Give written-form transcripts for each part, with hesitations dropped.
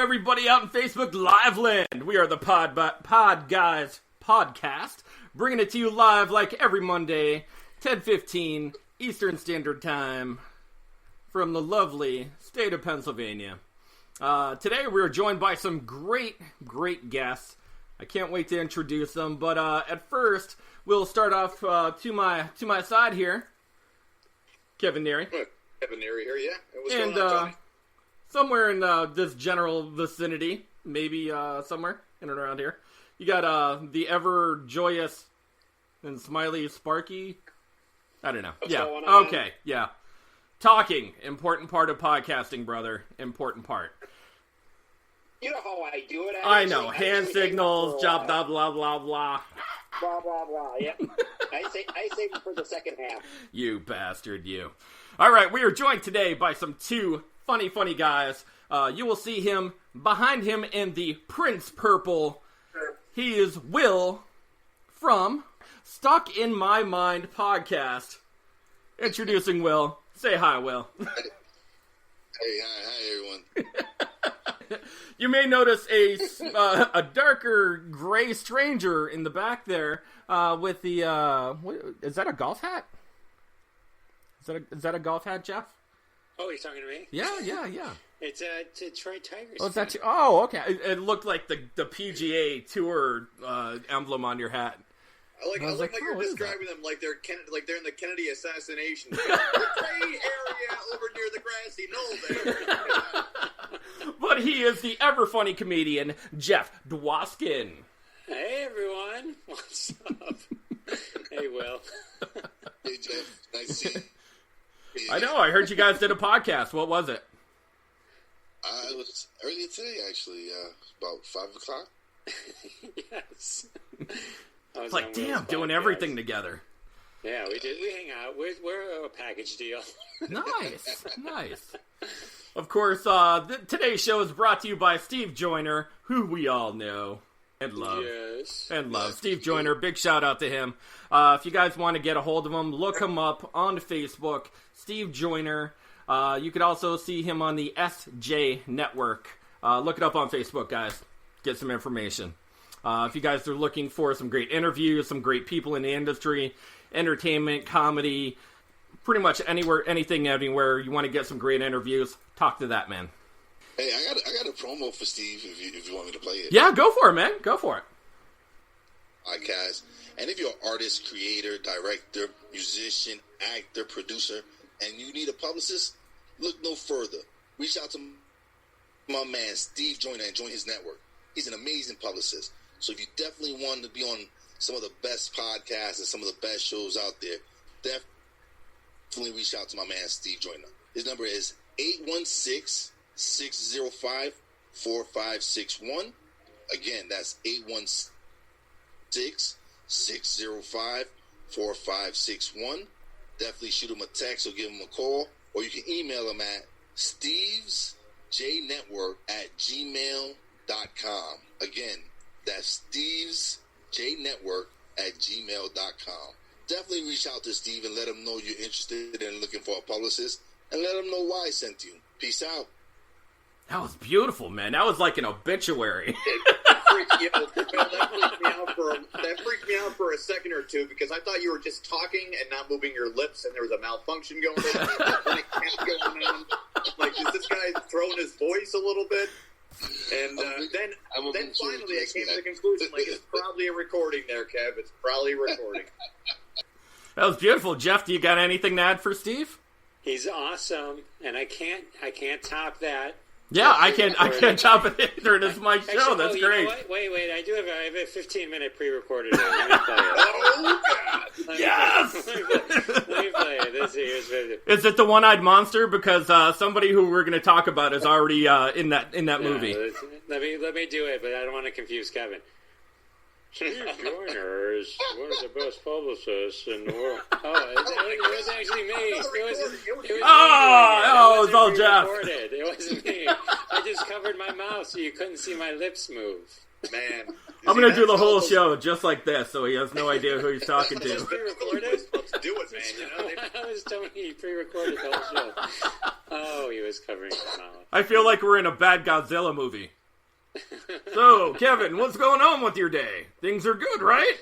everybody out in Facebook Live Land. We are the Podguyz Podcast, bringing it to you live like every Monday, 10:15 Eastern Standard Time, from the lovely state of Pennsylvania. Today we are joined by some great guests. I can't wait to introduce them, but at first we'll start off to my side here, Kevin Neary. Kevin Neary here, yeah. What's going on, Tony? Somewhere in this general vicinity, maybe somewhere in and around here, you got the ever joyous and smiley Sparky. I don't know. What's yeah. going on? Okay. Yeah. Talking, important part of podcasting, brother. Important part. You know how I do it. I know. Hand signals, job, blah, blah, blah, blah. Blah, blah, blah. Yep. I save it for the second half. You bastard, you. All right, we are joined today by some two funny guys. You will see him behind him in the Prince Purple. He is Will from Stuck in My Mind podcast. Introducing Will. Say hi, Will. Hey, hi everyone. You may notice a darker gray stranger in the back there with the is that a golf hat? Is that a golf hat, Jeff? Oh, he's talking to me? Yeah. It's a Detroit Tigers. Oh, is that you? Oh, okay. It looked like the PGA Tour emblem on your hat. I like how you're describing them like they're in the Kennedy assassination. The gray area over near the grassy knoll there. But he is the ever funny comedian, Jeff Dwoskin. Hey, everyone. What's up? Hey, Will. Hey, Jeff. Nice to see you. I know. I heard you guys did a podcast. What was it? It was earlier today, actually. About 5 o'clock. Yes. It's like, damn, doing everything together. Yeah, we did. We hang out. We're a package deal. Nice. Of course, today's show is brought to you by Steve Joyner, who we all know and love. Yes. And love. Steve Joyner, big shout out to him. If you guys want to get a hold of him, look him up on Facebook, Steve Joyner. You could also see him on the SJ Network. Look it up on Facebook, guys. Get some information. If you guys are looking for some great interviews, some great people in the industry, entertainment, comedy, pretty much anything, anywhere you want to get some great interviews, talk to that man. Hey, I got a promo for Steve if you want me to play it. Yeah, go for it, man. Go for it. Podcast. And if you're an artist, creator, director, musician, actor, producer, and you need a publicist, look no further. Reach out to my man, Steve Joyner, and join his network. He's an amazing publicist. So if you definitely want to be on some of the best podcasts and some of the best shows out there, definitely reach out to my man, Steve Joyner. His number is 816-605-4561. Again, that's 816-605-4561. Definitely shoot him a text or give him a call, or you can email him at stevesjnetwork@gmail.com. Again, that's stevesjnetwork@gmail.com. Definitely reach out to Steve and let him know you're interested in looking for a publicist, and let him know why I sent you. Peace out. That was beautiful, man. That was like an obituary. That freaked me out for a second or two, because I thought you were just talking and not moving your lips, and there was a malfunction going on. Then it kept going on. Like, is this guy throwing his voice a little bit? And then finally I came to the conclusion, like, it's probably a recording there, Kev. It's probably a recording. That was beautiful. Jeff, do you got anything to add for Steve? He's awesome, and I can't top that. Yeah, I can't top it either. It's my show. Actually, that's you great. know what? Wait, I have a 15-minute pre-recorded one. Let me play it. Oh, God. Yes! Let me play it. Here's Is it the One-Eyed Monster? Because somebody who we're going to talk about is already in that movie. Let me do it, but I don't want to confuse Kevin. Steve Joyner is one of the best publicists in the world. Oh, it was actually me. It was all Jeff. It wasn't me. I just covered my mouth so you couldn't see my lips move. Man. I'm going to do the whole show just like this, so he has no idea who he's talking to. Pre-recorded? Let's do it, man. You know? How was Tony pre-recorded the whole show? Oh, he was covering his mouth. I feel like we're in a bad Godzilla movie. So, Kevin, what's going on with your day? Things are good, right?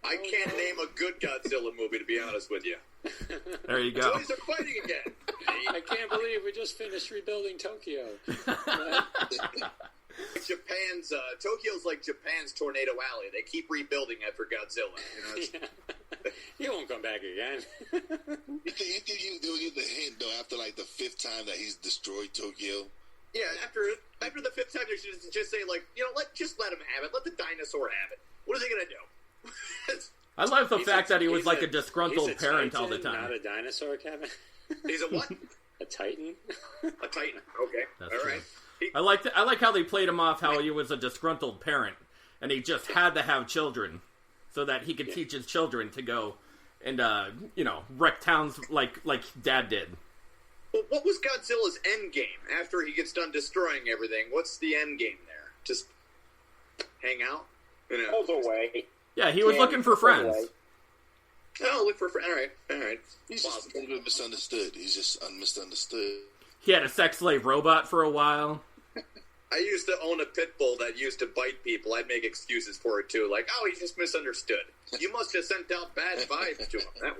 I can't name a good Godzilla movie, to be honest with you. There you go. Toys are fighting again. I can't believe we just finished rebuilding Tokyo. Tokyo's like Japan's Tornado Alley. They keep rebuilding after Godzilla. You know, He won't come back again. You think they'll get the hint, though, after, like, the 5th time that he's destroyed Tokyo? yeah, after the 5th time, they should just say, like, you know, just let him have it. Let the dinosaur have it. What is he going to do? I love the fact that he was he's like a disgruntled he's a parent titan, all the time. Not a dinosaur, Kevin. He's a what? A titan? A titan. Okay. That's All true. right. I like how they played him off how he was a disgruntled parent, and he just had to have children so that he could teach his children to go and wreck towns like Dad did. Well, what was Godzilla's end game after he gets done destroying everything? What's the end game there? Just hang out? You know. Hold away. Yeah, he was looking for friends. Oh, look for friends. All right. He's just a little bit misunderstood. He's just misunderstood. He had a sex slave robot for a while. I used to own a pit bull that used to bite people. I'd make excuses for it too, like, "Oh, he just misunderstood. You must have sent out bad vibes to him.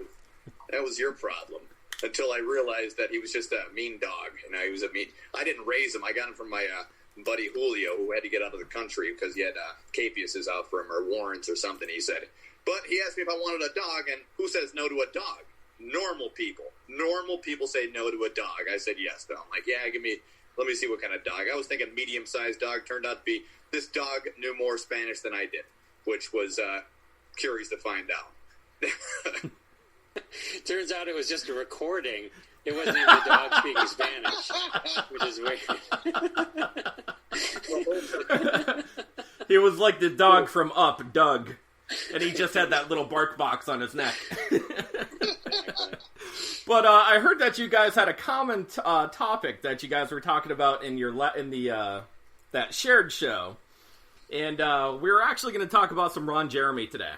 That was your problem." Until I realized that he was just a mean dog, and I didn't raise him. I got him from my buddy Julio, who had to get out of the country because he had capiases out for him, or warrants or something. He said, but he asked me if I wanted a dog, and who says no to a dog? Normal people. Normal people say no to a dog. I said yes, though. I'm like, yeah, let me see what kind of dog. I was thinking medium-sized dog. Turned out to be, this dog knew more Spanish than I did, which was curious to find out. Turns out it was just a recording. It wasn't even the dog speaking Spanish, which is weird. He was like the dog from Up, Doug. And he just had that little bark box on his neck. But I heard that you guys had a common topic that you guys were talking about in that shared show, and we were actually going to talk about some Ron Jeremy today.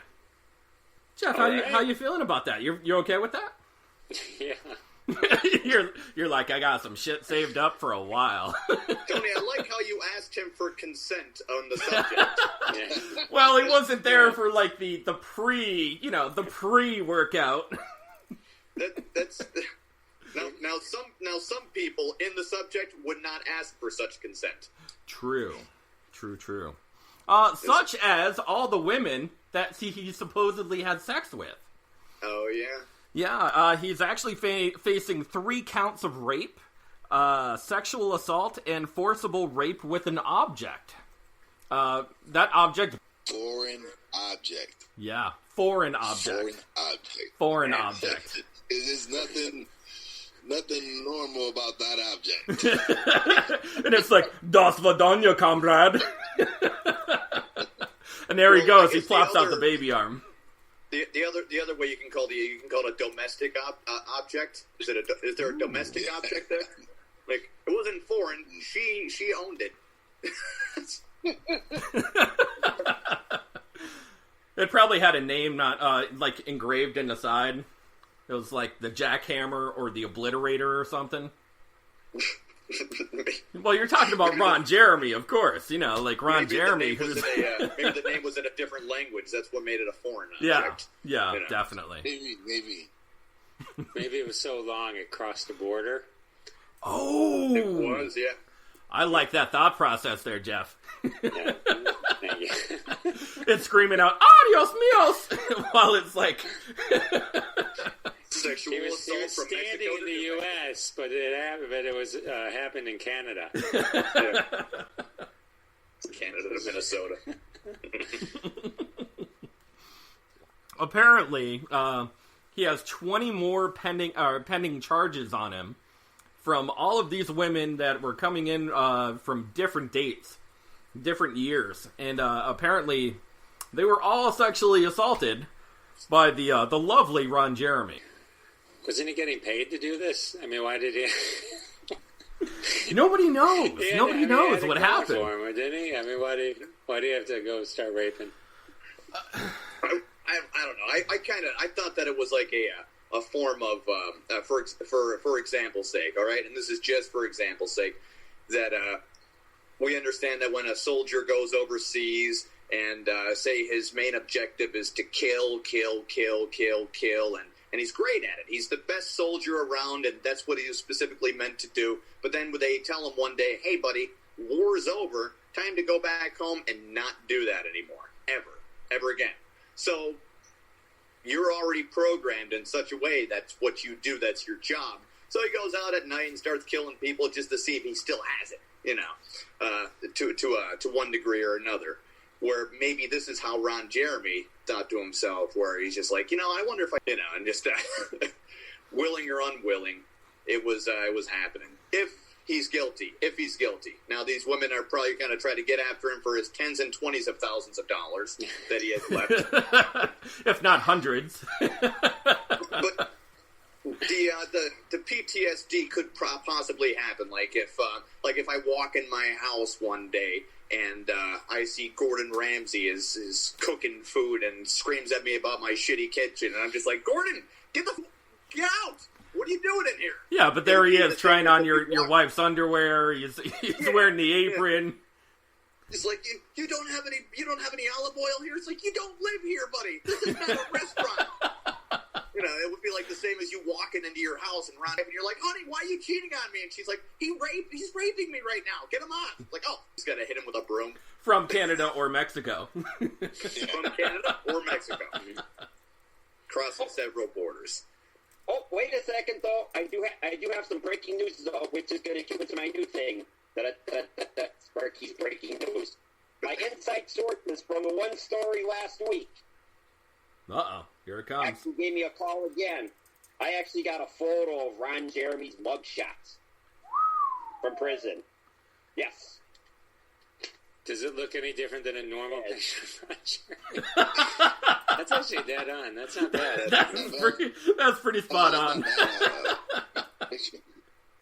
Jeff, how you feeling about that? You okay with that? Yeah. You're like, I got some shit saved up for a while. Tony, I like how you asked him for consent on the subject. Yeah. Well, he wasn't there for like the pre-workout. That's now some people in the subject would not ask for such consent. True. Such as all the women that he supposedly had sex with. Oh yeah. Yeah, he's actually facing 3 counts of rape, sexual assault, and forcible rape with an object. That object... Foreign object. Yeah, foreign object. Foreign object. There's nothing normal about that object. And it's like, Das Vidanya, comrade. And there he goes. He plops out the baby arm. The other way you can call it a domestic object. Is there a domestic object there? Like, it wasn't foreign. She owned it. It probably had a name not like engraved in the side. It was like the Jackhammer or the Obliterator or something. Well, you're talking about Ron Jeremy, of course. You know, like Ron Jeremy. Maybe the name was in a different language. That's what made it a foreign object. Yeah, definitely. Maybe it was so long it crossed the border. Oh, it was. Yeah. I like that thought process there, Jeff. Yeah. Thank you. It's screaming out "Adios, mios" while it's like sexual he was assault from standing Mexico in the U.S., but it was happened in Canada. Yeah. Canada to Minnesota. Apparently, he has 20 more pending charges on him from all of these women that were coming in from different dates, different years, and apparently they were all sexually assaulted by the lovely Ron Jeremy. Wasn't he getting paid to do this? I mean, why did he? Nobody knows. Yeah, Nobody knows what happened. For him, didn't he? I mean, why do you have to go start raping? I don't know. I thought that it was like a form of for example's sake. All right, and this is just for example's sake that we understand that when a soldier goes overseas and say his main objective is to kill, and he's great at it. He's the best soldier around, and that's what he was specifically meant to do. But then they tell him one day, hey, buddy, war's over. Time to go back home and not do that anymore. Ever again. So you're already programmed in such a way that's what you do. That's your job. So he goes out at night and starts killing people just to see if he still has it, to one degree or another. Where maybe this is how Ron Jeremy thought to himself, where he's just like, I wonder if and just willing or unwilling, it was happening. If he's guilty. Now, these women are probably going to try to get after him for his tens and twenties of thousands of dollars that he has left. If not hundreds. But the PTSD could possibly happen. Like if I walk in my house one day and I see Gordon Ramsay is cooking food and screams at me about my shitty kitchen, and I'm just like, Gordon, get out! What are you doing in here? Yeah, but there he is trying on your wife's underwear. He's wearing the apron. It's like you don't have any olive oil here. It's like, you don't live here, buddy. This is not a restaurant. It would be like the same as you walking into your house and you're like, honey, why are you cheating on me? And she's like, he's raping me right now. Get him off. Like, oh, he's got to hit him with a broom. From Canada or Mexico. From Canada or Mexico. Crossing several borders. Oh, wait a second, though. I do have some breaking news, though, which is going to give it to my new thing. That's Sparky's breaking news. My inside source is from a one story last week. Uh-oh. Here it comes. Actually gave me a call again. I actually got a photo of Ron Jeremy's mugshots from prison. Yes. Does it look any different than a normal picture of Ron Jeremy? That's actually dead on. That's not bad. That's pretty spot on.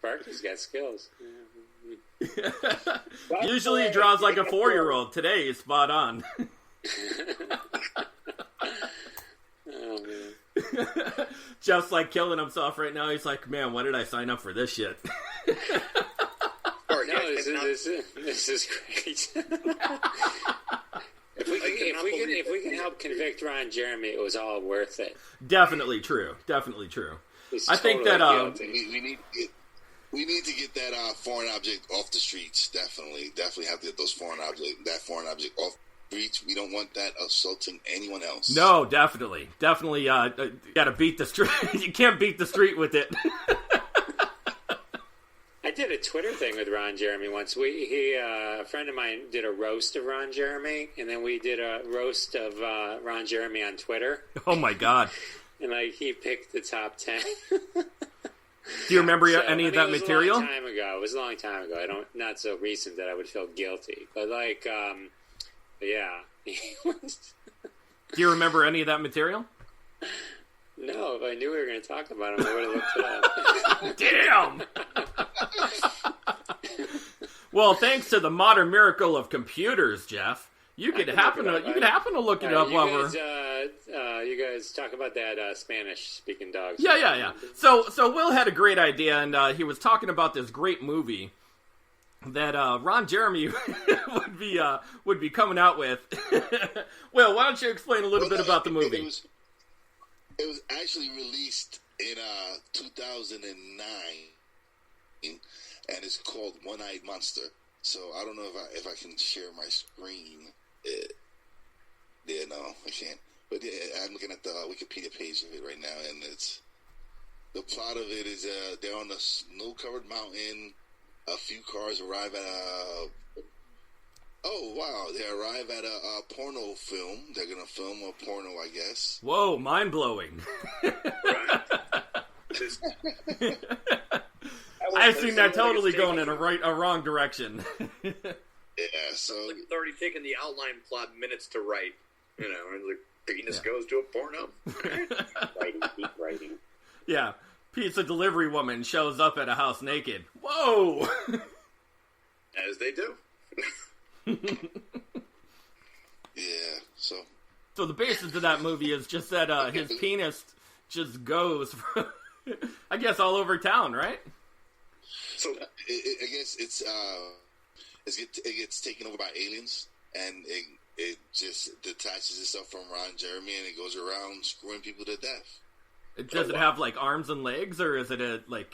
Parker's got skills. Usually he draws like a 4-year-old. Today he's spot on. Oh, man. Jeff's like killing himself right now. He's like, man, why did I sign up for this shit? This is great. If we can help convict Ron Jeremy, it was all worth it. Definitely true. He's I think totally that we need to get that foreign object off the streets. Definitely have to get that foreign object off the streets. We don't want that assaulting anyone else. No, definitely. You gotta beat the street. You can't beat the street with it. I did a Twitter thing with Ron Jeremy once. A friend of mine did a roast of Ron Jeremy, and then we did a roast of Ron Jeremy on Twitter. Oh my God! And he picked the top 10. Do you remember any of that material? It was a long time ago. Not so recent that I would feel guilty, but yeah. Do you remember any of that material? No, if I knew we were going to talk about him, I would have looked it up. Damn! Well, thanks to the modern miracle of computers, Jeff, you could happen to look it up while we're. You guys talk about that Spanish-speaking dog. Yeah. So Will had a great idea, and he was talking about this great movie that Ron Jeremy would be coming out with. Well, why don't you explain a little bit about the movie? It was actually released in 2009, and it's called One-Eyed Monster. So I don't know if I can share my screen. Yeah, no, I can't. But yeah, I'm looking at the Wikipedia page of it right now, and the plot of it is they're on a snow-covered mountain. A few cars arrive at they arrive at a porno film. They're going to film a porno, I guess. Whoa, mind-blowing. I've seen that totally going in a wrong direction. Yeah, so... It's already taken the outline plot minutes to write. And the penis goes to a porno. Keep writing. Yeah. Pizza delivery woman shows up at a house naked. Whoa! As they do. Yeah, so the basis of that movie is just that his penis just goes, I guess, all over town, right? So I guess it gets taken over by aliens, and it just detaches itself from Ron Jeremy, and it goes around screwing people to death. Does it have like arms and legs, or is it like?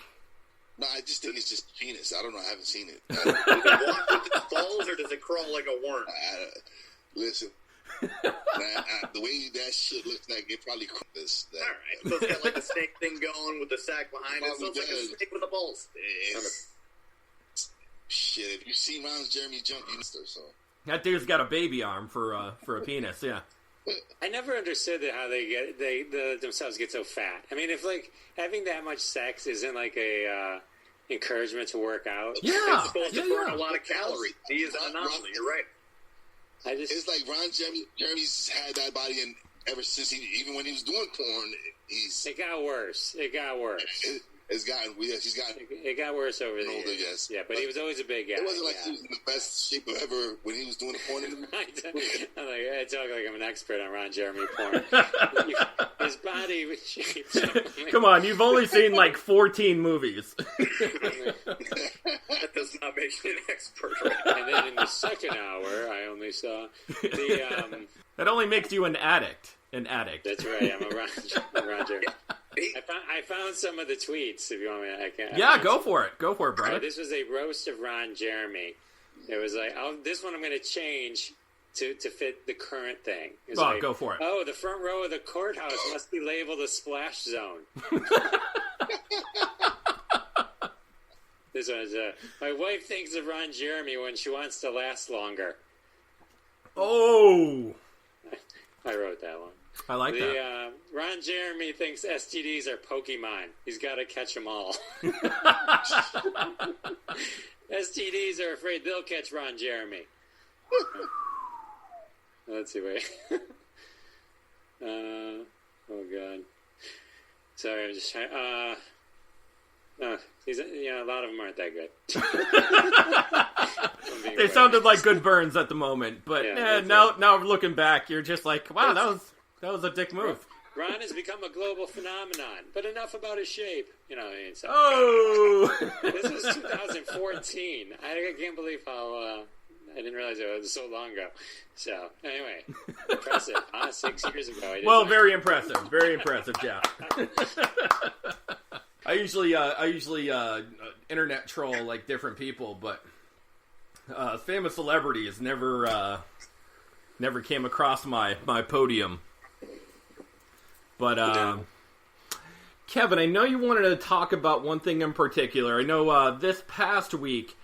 No, I just think it's just penis. I don't know. I haven't seen it. does it walk with its balls, or does it crawl like a worm? Listen, man, the way that shit looks like, it probably this. All right, so it's got like a snake thing going with the sack behind it. So it's like a snake with the balls. Shit, if you see Ron Jeremy jump, you know, so. That dude's got a baby arm for a penis, yeah. I never understood how they themselves get so fat. I mean, if like having that much sex isn't like a encouragement to work out. Yeah, it's supposed to burn a lot of calories. He is an anomaly. You're right. It's like Ron Jeremy's had that body, and ever since even when he was doing porn, it got worse. It's gotten weird. It got worse over the older, years. yes. Yeah, but he was always a big guy. It wasn't like he was in the best shape ever when he was doing the porn. I talk like I'm an expert on Ron Jeremy porn. His body was shaped. Come on, you've only seen like 14 movies. That does not make you an expert, right? And then in the second hour, I only saw the. That only makes you an addict. An addict. That's right. I'm a Ron Jeremy. I found some of the tweets. If you want me, go for it. Go for it, brother. This was a roast of Ron Jeremy. It was like, this one I'm going to change to fit the current thing. Go for it. Oh, the front row of the courthouse must be labeled a splash zone. This one's my wife thinks of Ron Jeremy when she wants to last longer. Oh, I wrote that one. I like that. Ron Jeremy thinks STDs are Pokemon. He's got to catch them all. STDs are afraid they'll catch Ron Jeremy. Let's see, wait. Oh, God. Sorry, I'm just trying. A lot of them aren't that good. They sounded like good burns at the moment, but now looking back, you're just like, wow, that was a dick move. Ron has become a global phenomenon, but enough about his shape. So. Oh! This was 2014. I can't believe how... I didn't realize it was so long ago. So, anyway. Impressive. 6 years ago. Very impressive. Very impressive, Jeff. I usually internet troll like different people, but famous celebrities never came across my podium. But Kevin, I know you wanted to talk about one thing in particular. I know this past week,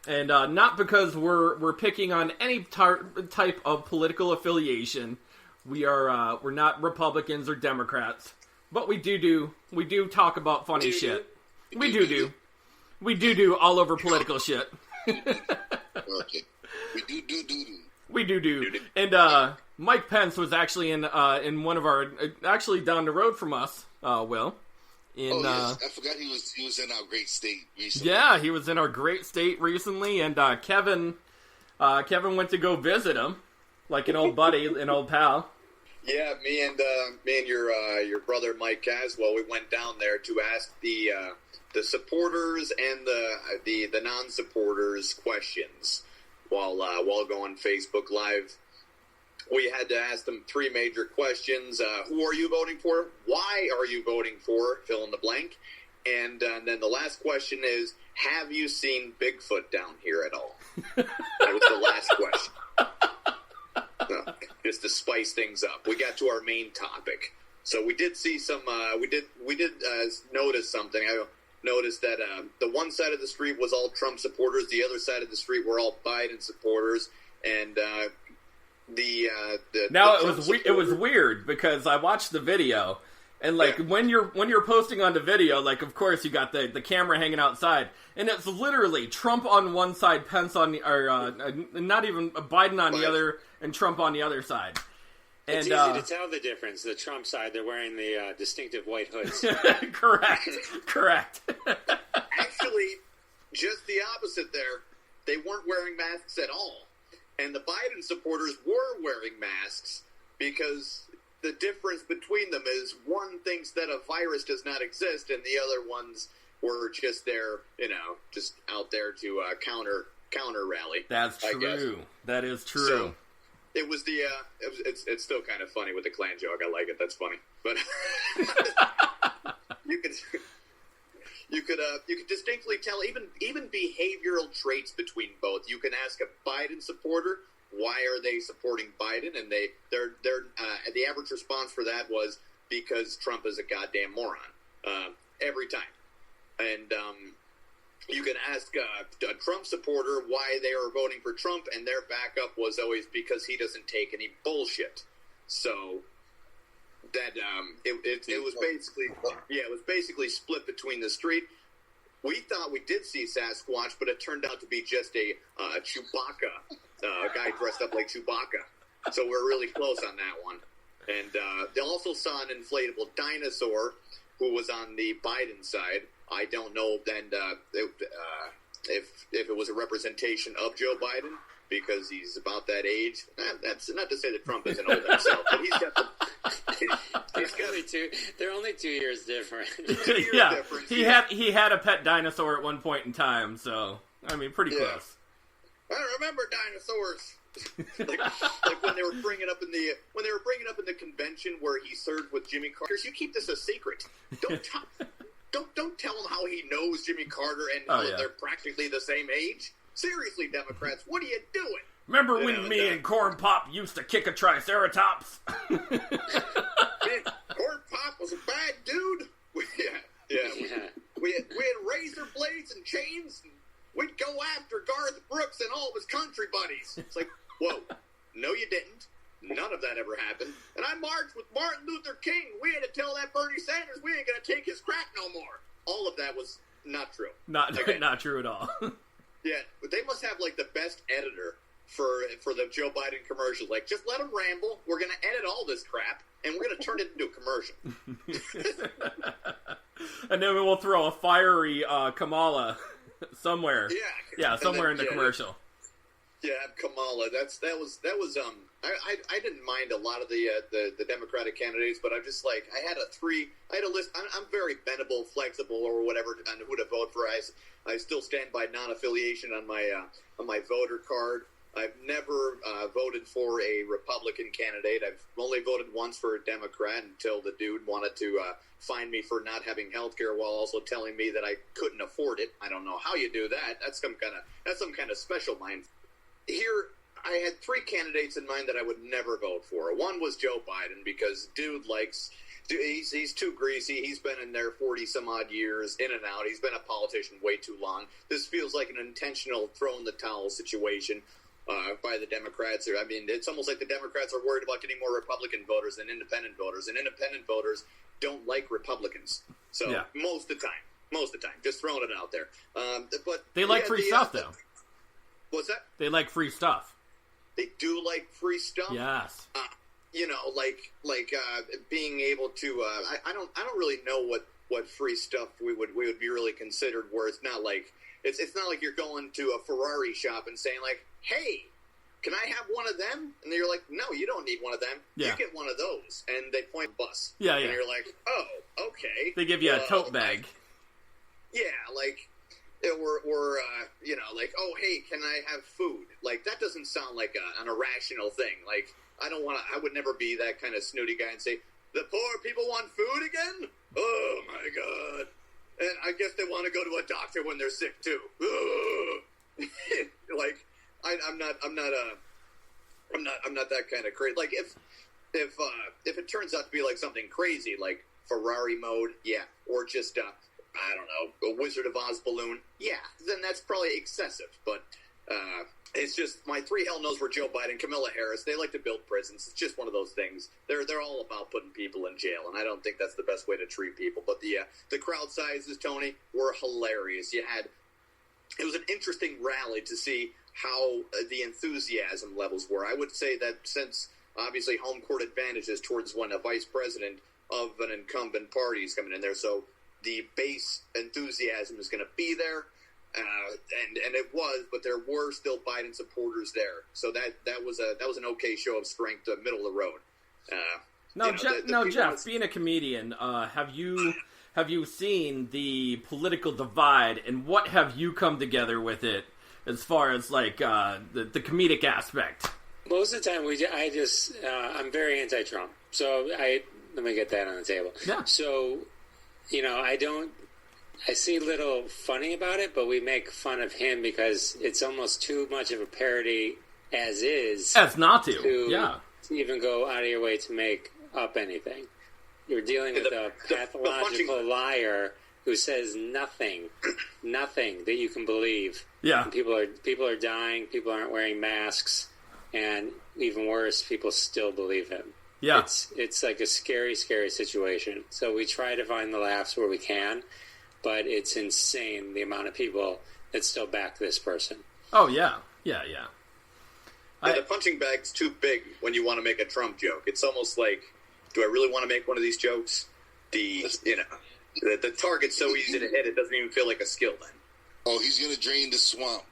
and not because we're picking on any type of political affiliation. We're not Republicans or Democrats. But we do talk about funny shit. We do all over political shit. Okay. We do. And Mike Pence was actually in one of our actually down the road from us. Will. Yes. I forgot he was in our great state recently. Yeah, he was in our great state recently, and Kevin went to go visit him, like an old buddy, an old pal. Yeah, me and your brother Mike Caswell, we went down there to ask the supporters and the non-supporters questions while going Facebook Live. We had to ask them 3 major questions: who are you voting for? Why are you voting for? Fill in the blank. And then the last question is: have you seen Bigfoot down here at all? That was the last question. Just to spice things up, we got to our main topic. So we did see some. We did notice something. I noticed that the one side of the street was all Trump supporters. The other side of the street were all Biden supporters. And it was weird because I watched the video, and when you're posting on the video, like of course you got the camera hanging outside, and it's literally Trump on one side, Pence on the, or not even Biden on the other, and Trump on the other side. And, it's easy to tell the difference. The Trump side, they're wearing the distinctive white hoods. Correct. just the opposite there. They weren't wearing masks at all. And the Biden supporters were wearing masks because the difference between them is one thinks that a virus does not exist and the other ones were just there, just out there to counter rally. That's true. That is true. So it was it's still kind of funny with the Klan joke. I like it. That's funny. But you could distinctly tell even behavioral traits between both. You can ask a Biden supporter, why are they supporting Biden? And the average response for that was because Trump is a goddamn moron every time. And you can ask a Trump supporter why they are voting for Trump, and their backup was always because he doesn't take any bullshit. So that it was basically split between the street. We thought we did see Sasquatch, but it turned out to be just a Chewbacca, a guy dressed up like Chewbacca. So we're really close on that one. And they also saw an inflatable dinosaur who was on the Biden side. I don't know then if it was a representation of Joe Biden because he's about that age. That's not to say that Trump isn't old himself, but he's got They're only 2 years different. He had a pet dinosaur at one point in time, so I mean, pretty close. I remember dinosaurs. like when they were bringing up in the convention where he served with Jimmy Carter. You keep this a secret. Don't tell him how he knows Jimmy Carter and they're practically the same age. Seriously, Democrats, what are you doing? Remember when me and Corn Pop used to kick a Triceratops? Man, Corn Pop was a bad dude. We had razor blades and chains. And we'd go after Garth Brooks and all of his country buddies. It's like, whoa, no you didn't. None of that ever happened. And I marched with Martin Luther King. We had to tell that Bernie Sanders we ain't going to take his crap no more. All of that was not true. Not true at all. Yeah, but they must have, like, the best editor for the Joe Biden commercial. Like, just let him ramble. We're going to edit all this crap, and we're going to turn it into a commercial. And then we'll throw a fiery Kamala somewhere. Yeah, somewhere in the commercial. Yeah, Kamala. That was. I didn't mind a lot of the Democratic candidates, but I'm just like I had a list. I'm very bendable, flexible, or whatever on who to vote for. I still stand by non-affiliation on my voter card. I've never voted for a Republican candidate. I've only voted once for a Democrat until the dude wanted to fine me for not having health care while also telling me that I couldn't afford it. I don't know how you do that. That's some kind of special mind. Here, I had three candidates in mind that I would never vote for. One was Joe Biden because he's too greasy. He's been in there 40-some-odd years, in and out. He's been a politician way too long. This feels like an intentional throw-in-the-towel situation by the Democrats. I mean, it's almost like the Democrats are worried about getting more Republican voters than independent voters, and independent voters don't like Republicans. So most of the time, just throwing it out there. But they like free stuff, though. What's that? They like free stuff. They do like free stuff. Yes. Being able to. I don't really know what free stuff we would be really considered. Where it's not like it's not like you're going to a Ferrari shop and saying like, "Hey, can I have one of them?" And you're like, "No, you don't need one of them. Yeah. You get one of those." And they point a bus. Yeah. And you're like, "Oh, okay." They give you a tote bag. Or oh, hey, can I have food? Like, that doesn't sound like an irrational thing. Like, I would never be that kind of snooty guy and say, the poor people want food again? Oh, my God. And I guess they want to go to a doctor when they're sick, too. Like, I'm not that kind of crazy. Like, if it turns out to be like something crazy, like Ferrari mode, yeah, or just, I don't know, a Wizard of Oz balloon, yeah, then that's probably excessive. But it's just my three hell knows were Joe Biden, Kamala Harris. They like to build prisons. It's just one of those things. They're all about putting people in jail, and I don't think that's the best way to treat people. But the crowd sizes, Tony, were hilarious. It was an interesting rally to see how the enthusiasm levels were. I would say that since obviously home court advantages towards when a vice president of an incumbent party is coming in there, so the base enthusiasm is going to be there. and it was, but there were still Biden supporters there. So that was an okay show of strength, middle of the road. Jeff, being a comedian, have you seen the political divide, and what have you come together with it as far as like the comedic aspect? Most of the time, I'm very anti-Trump, so let me get that on the table. Yeah. So, I see little funny about it, but we make fun of him because it's almost too much of a parody as is. As not to yeah. To even go out of your way to make up anything. You're dealing with a pathological liar who says nothing that you can believe. Yeah. And people are dying, people aren't wearing masks, and even worse, people still believe him. Yeah. It's like a scary, scary situation. So we try to find the laughs where we can, but it's insane the amount of people that still back this person. Oh, yeah. Yeah. The punching bag's too big when you want to make a Trump joke. It's almost like, do I really want to make one of these jokes? The target's so easy to hit, it doesn't even feel like a skill then. Oh, he's going to drain the swamp.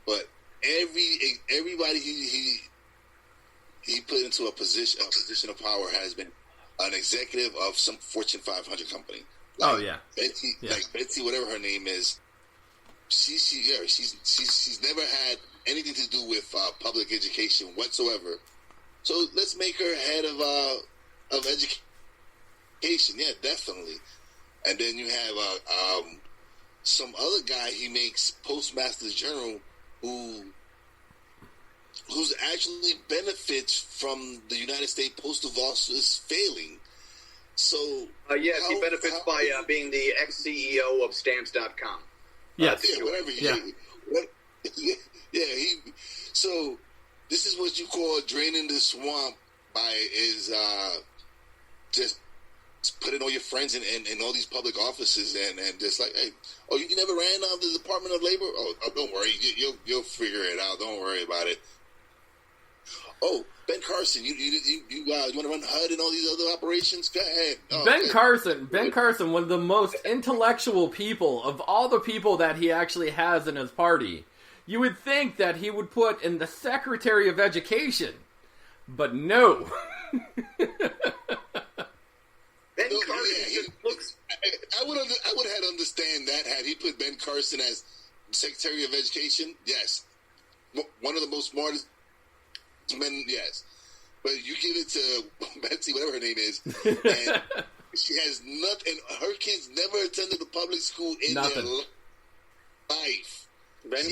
But everybody he put into a position of power has been an executive of some Fortune 500 company. Like Betsy, whatever her name is. She's never had anything to do with public education whatsoever. So let's make her head of education. Yeah, definitely. And then you have some other guy he makes Postmaster General who's actually benefits from the United States Postal Office failing. So he benefits by being the ex-CEO of Stamps.com. Yes. Whatever. So this is what you call draining the swamp just putting all your friends in all these public offices and just like, hey, you never ran out of the Department of Labor? Oh, don't worry, you'll figure it out. Don't worry about it. Oh, Ben Carson, you want to run HUD and all these other operations? Go ahead. Oh, Ben Carson, one of the most intellectual people of all the people that he actually has in his party. You would think that he would put in the Secretary of Education, but no. Ben Carson just looks. I would have had to understand that had he put Ben Carson as Secretary of Education. Yes, one of the most smartest men. Yes, but you give it to Betsy, whatever her name is, and she has nothing. Her kids never attended the public school in their life. Ben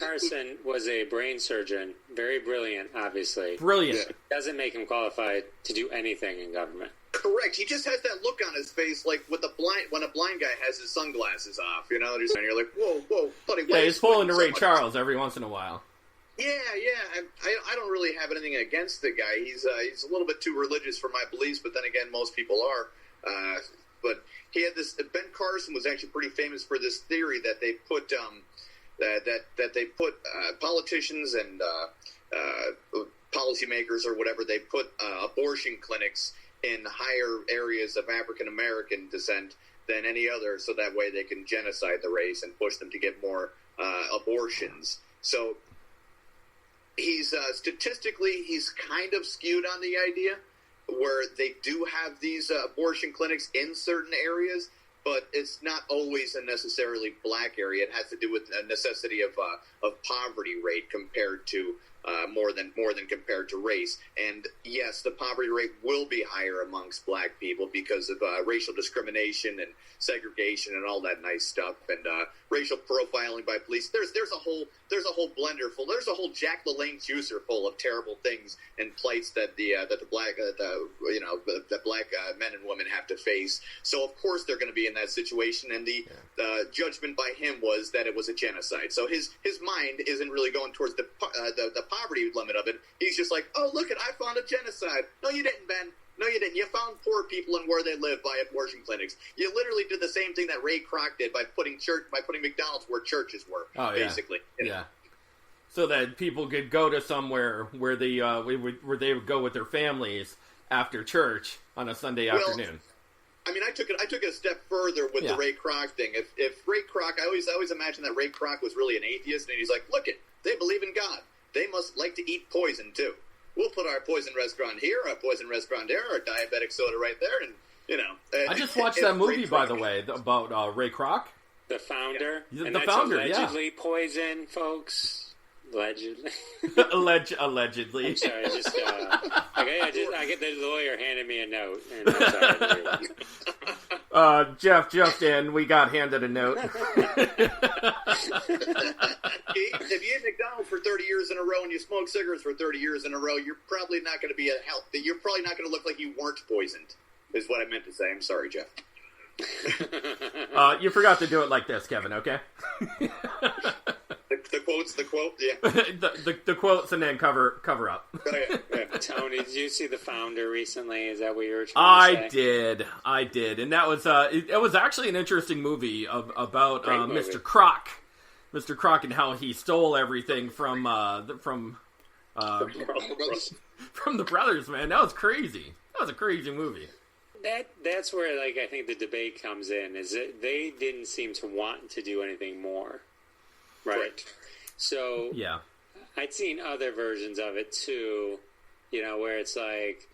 Carson was a brain surgeon, very brilliant, obviously. Brilliant. It doesn't make him qualified to do anything in government. Correct. He just has that look on his face, like when a blind guy has his sunglasses off. And you're like, whoa, buddy. Yeah, he's pulling to Ray Charles every once in a while. Yeah. I don't really have anything against the guy. He's a little bit too religious for my beliefs, but then again, most people are. But he had this. Ben Carson was actually pretty famous for this theory that they put. That they put politicians and policymakers or whatever, they put abortion clinics in higher areas of African American descent than any other, so that way they can genocide the race and push them to get more abortions. So he's statistically he's kind of skewed on the idea where they do have these abortion clinics in certain areas. But it's not always a necessarily black area. It has to do with a necessity of poverty rate compared to more than compared to race. And yes, the poverty rate will be higher amongst black people because of racial discrimination and segregation and all that nice stuff, and racial profiling by police. There's a whole blender full. There's a whole Jack LaLanne juicer full of terrible things and plights that the black men and women have to face. So of course they're going to be in that situation. And the judgment by him was that it was a genocide. So his mind isn't really going towards the poverty limit of it. He's just like, oh, look, I found a genocide. No, you didn't, Ben. No, you didn't. You found poor people and where they live by abortion clinics. You literally did the same thing that Ray Kroc did by putting McDonald's where churches were, basically. Yeah. So that people could go to somewhere where they would go with their families after church on a Sunday afternoon. I mean, I took it a step further with the Ray Kroc thing. If Ray Kroc, I always imagine that Ray Kroc was really an atheist, and he's like, look it, they believe in God. They must like to eat poison too. We'll put our poison restaurant here, our poison restaurant there, our diabetic soda right there, and I just watched that movie, by the way, about Ray Kroc. The founder. Yeah. And the that's founder, allegedly poison, folks. Allegedly. Allegedly. I'm sorry, I get the lawyer handed me a note. And I'm sorry. Jeff Justin, we got handed a note. If you eat McDonald's for 30 years in a row and you smoke cigarettes for 30 years in a row, you're probably not going to be you're probably not going to look like you weren't poisoned, is what I meant to say. I'm sorry, Jeff. You forgot to do it like this, Kevin, okay? The quote, yeah. the quotes and then cover up. Oh, yeah. Tony, did you see The Founder recently? Is that what you were trying to say? I did, and that was it was actually an interesting movie about Mr. Kroc. Mr. Kroc and how he stole everything from the brothers, man. That was crazy. That was a crazy movie. That's where, like, I think the debate comes in, is that they didn't seem to want to do anything more. Right. So, yeah. I'd seen other versions of it, too, where it's like,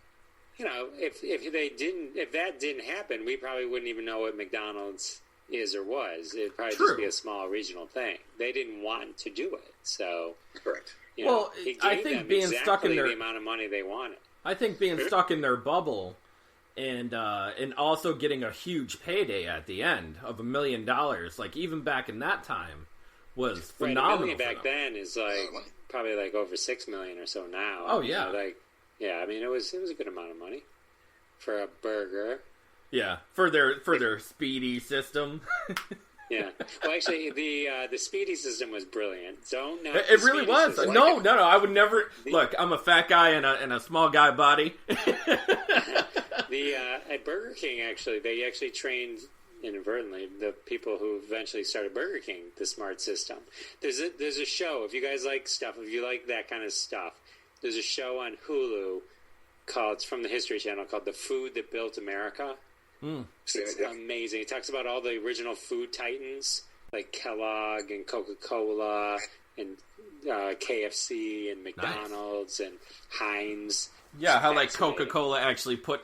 if that didn't happen, we probably wouldn't even know what McDonald's is or was. It'd probably just be a small regional thing. They didn't want to do it, so... Correct. I think being stuck in the amount of money they wanted. I think being stuck in their bubble... And also getting a huge payday at the end of $1 million, like even back in that time, was phenomenal. Right, $1 million back then is like probably like over $6 million or so now. Oh yeah, I mean it was a good amount of money for a burger. Yeah, for their speedy system. Yeah. Well, actually, the speedy system was brilliant. It really was. No. I would never look. I'm a fat guy in a small guy body. At Burger King, actually, they actually trained inadvertently the people who eventually started Burger King the smart system. There's a show, if you guys like stuff, if you like that kind of stuff, there's a show on Hulu it's from the History Channel, called The Food That Built America. It's amazing. It talks about all the original food titans like Kellogg and Coca-Cola and KFC and McDonald's and Heinz. Yeah, how like Coca-Cola actually put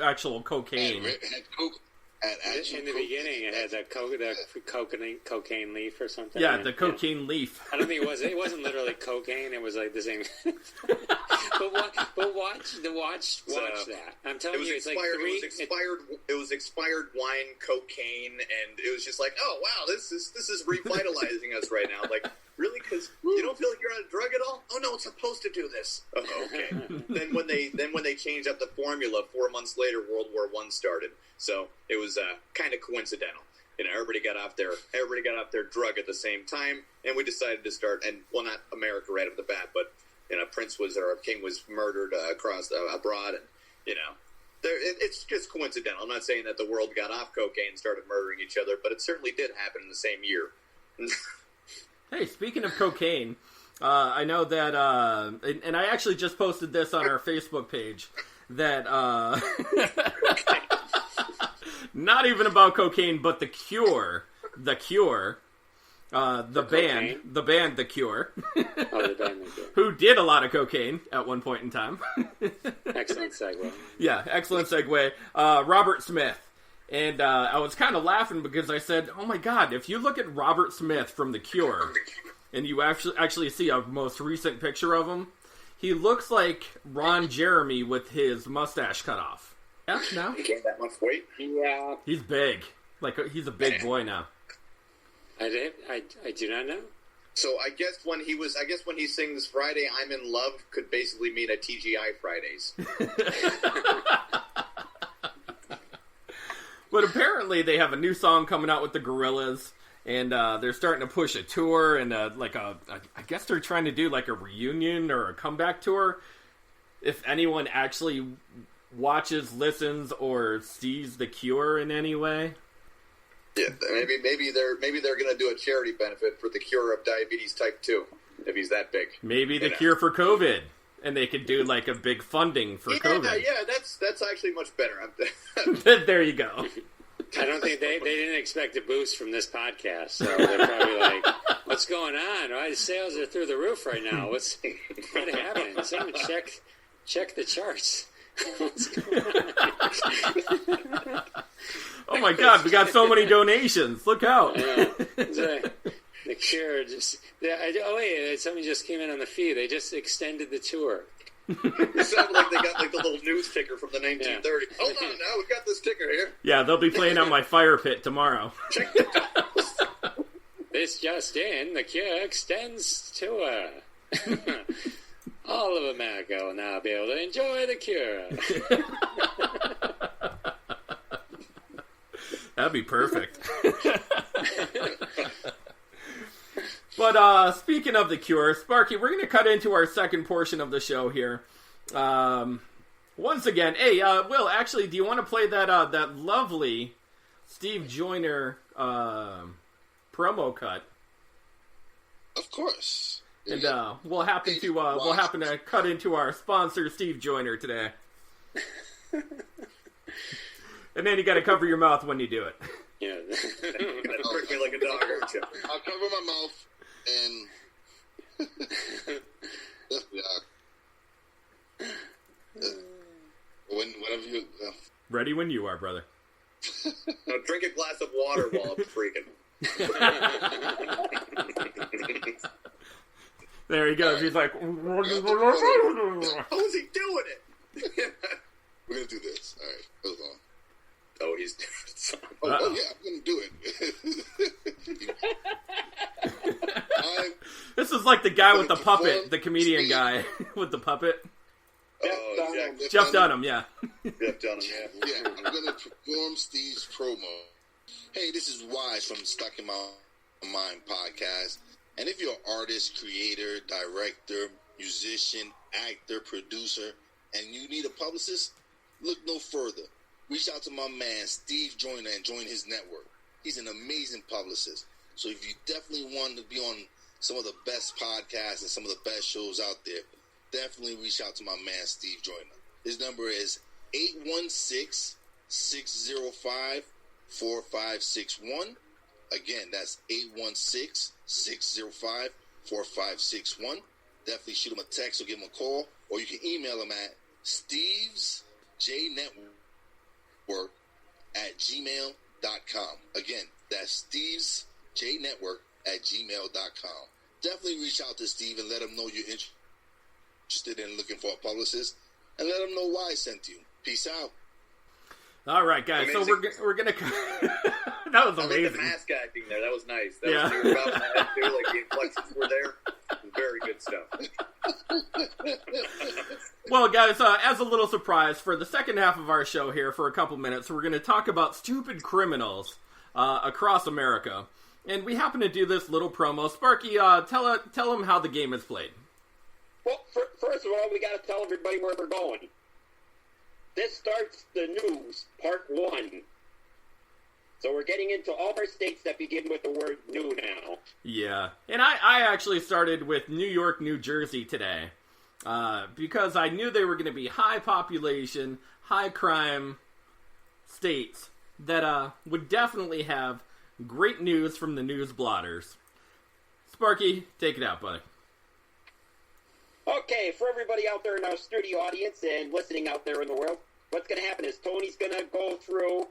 actual cocaine. In the beginning, it had the cocaine leaf or something. Yeah, the cocaine leaf. I don't think it wasn't literally cocaine. It was like the same. but watch that. I'm telling you, it's like it was expired wine, cocaine, and it was just like, oh wow, this is revitalizing us right now. Like, really? Because you don't feel like you're on a drug at all? Oh no, it's supposed to do this. Oh, okay. then when they changed up the formula, 4 months later, World War I started. So it was kind of coincidental. Everybody got off their drug at the same time, and we decided to start. And well, not America right off the bat, but King was murdered abroad, and it's just coincidental. I'm not saying that the world got off cocaine and started murdering each other, but it certainly did happen in the same year. Hey, speaking of cocaine, I know that, and I actually just posted this on our Facebook page, that, not even about cocaine, but The Cure, the band, The Cure, The Cure. Who did a lot of cocaine at one point in time. Excellent segue. Yeah, excellent segue. Robert Smith. And I was kind of laughing because I said, oh my God, if you look at Robert Smith from The Cure, and you actually see a most recent picture of him, he looks like Ron Jeremy with his mustache cut off. Yeah, no? He gained that much weight? Yeah. He's big. He's a big boy now. I do not know. So I guess when he sings Friday I'm in Love could basically mean a TGI Fridays. But apparently they have a new song coming out with the Gorillaz, and they're starting to push a tour, and I guess they're trying to do like a reunion or a comeback tour. If anyone actually watches, listens, or sees The Cure in any way. Yeah, maybe they're going to do a charity benefit for the cure of diabetes type 2, if he's that big. Maybe the cure for COVID. And they could do like a big funding for COVID. Yeah, that's actually much better. There you go. I don't think they didn't expect a boost from this podcast, so they're probably like, "What's going on? Why the sales are through the roof right now? What happening? Someone check the charts. What's going on?" Oh my God, we got so many donations! Look out! Yeah. The Cure somebody just came in on the feed. They just extended the tour. It sounded like they got like the little news ticker from the 1930s. Yeah. Hold on now, we've got this ticker here. Yeah, they'll be playing on my fire pit tomorrow. Check the dots. This just in, the Cure extends tour. All of America will now be able to enjoy the Cure. That'd be perfect. But speaking of the Cure, Sparky, we're going to cut into our second portion of the show here. Once again, hey, Will, actually, do you want to play that lovely Steve Joyner promo cut? Of course. And we'll happen to cut into our sponsor, Steve Joyner, today. And then you got to cover your mouth when you do it. Yeah. You're going to prick me like a dog, aren't you? I'll cover my mouth and... Whenever you... Ready when you are, brother. Now drink a glass of water while I'm freaking. There he goes. He's like... How is he doing it? We're going to do this. All right. Hold on. Oh, he's doing it. Oh, yeah, I'm going to do it. This is like the guy with the puppet, the comedian guy with the puppet. Jeff Dunham, yeah. Jeff Dunham, yeah. Yeah, I'm going to perform Steve's promo. Hey, this is Wise from Stuck in My Mind podcast. And if you're an artist, creator, director, musician, actor, producer, and you need a publicist, look no further. Reach out to my man, Steve Joyner, and join his network. He's an amazing publicist. So if you definitely want to be on some of the best podcasts and some of the best shows out there, definitely reach out to my man, Steve Joyner. His number is 816-605-4561. Again, that's 816-605-4561. Definitely shoot him a text or give him a call, or you can email him at stevesjnetwork@gmail.com. Again, that's stevesjnetwork@gmail.com. Definitely reach out to Steve and let him know you're interested in looking for a publicist, and let him know why I sent you. Peace out. All right, guys. Amazing. So we're gonna. That was amazing. I like the mask acting there. That was nice. That was near about my head too. Like the inflections were there. Very good stuff. Well, guys, as a little surprise for the second half of our show here, for a couple minutes, we're going to talk about stupid criminals across America, and we happen to do this little promo. Sparky, tell them how the game is played. Well, first of all, we got to tell everybody where we're going. This starts the news, part 1. So we're getting into all our states that begin with the word new now. Yeah, and I actually started with New York, New Jersey today, because I knew they were going to be high population, high crime states that would definitely have great news from the news blotters. Sparky, take it out, buddy. Okay, for everybody out there in our studio audience and listening out there in the world, what's going to happen is Tony's going to go through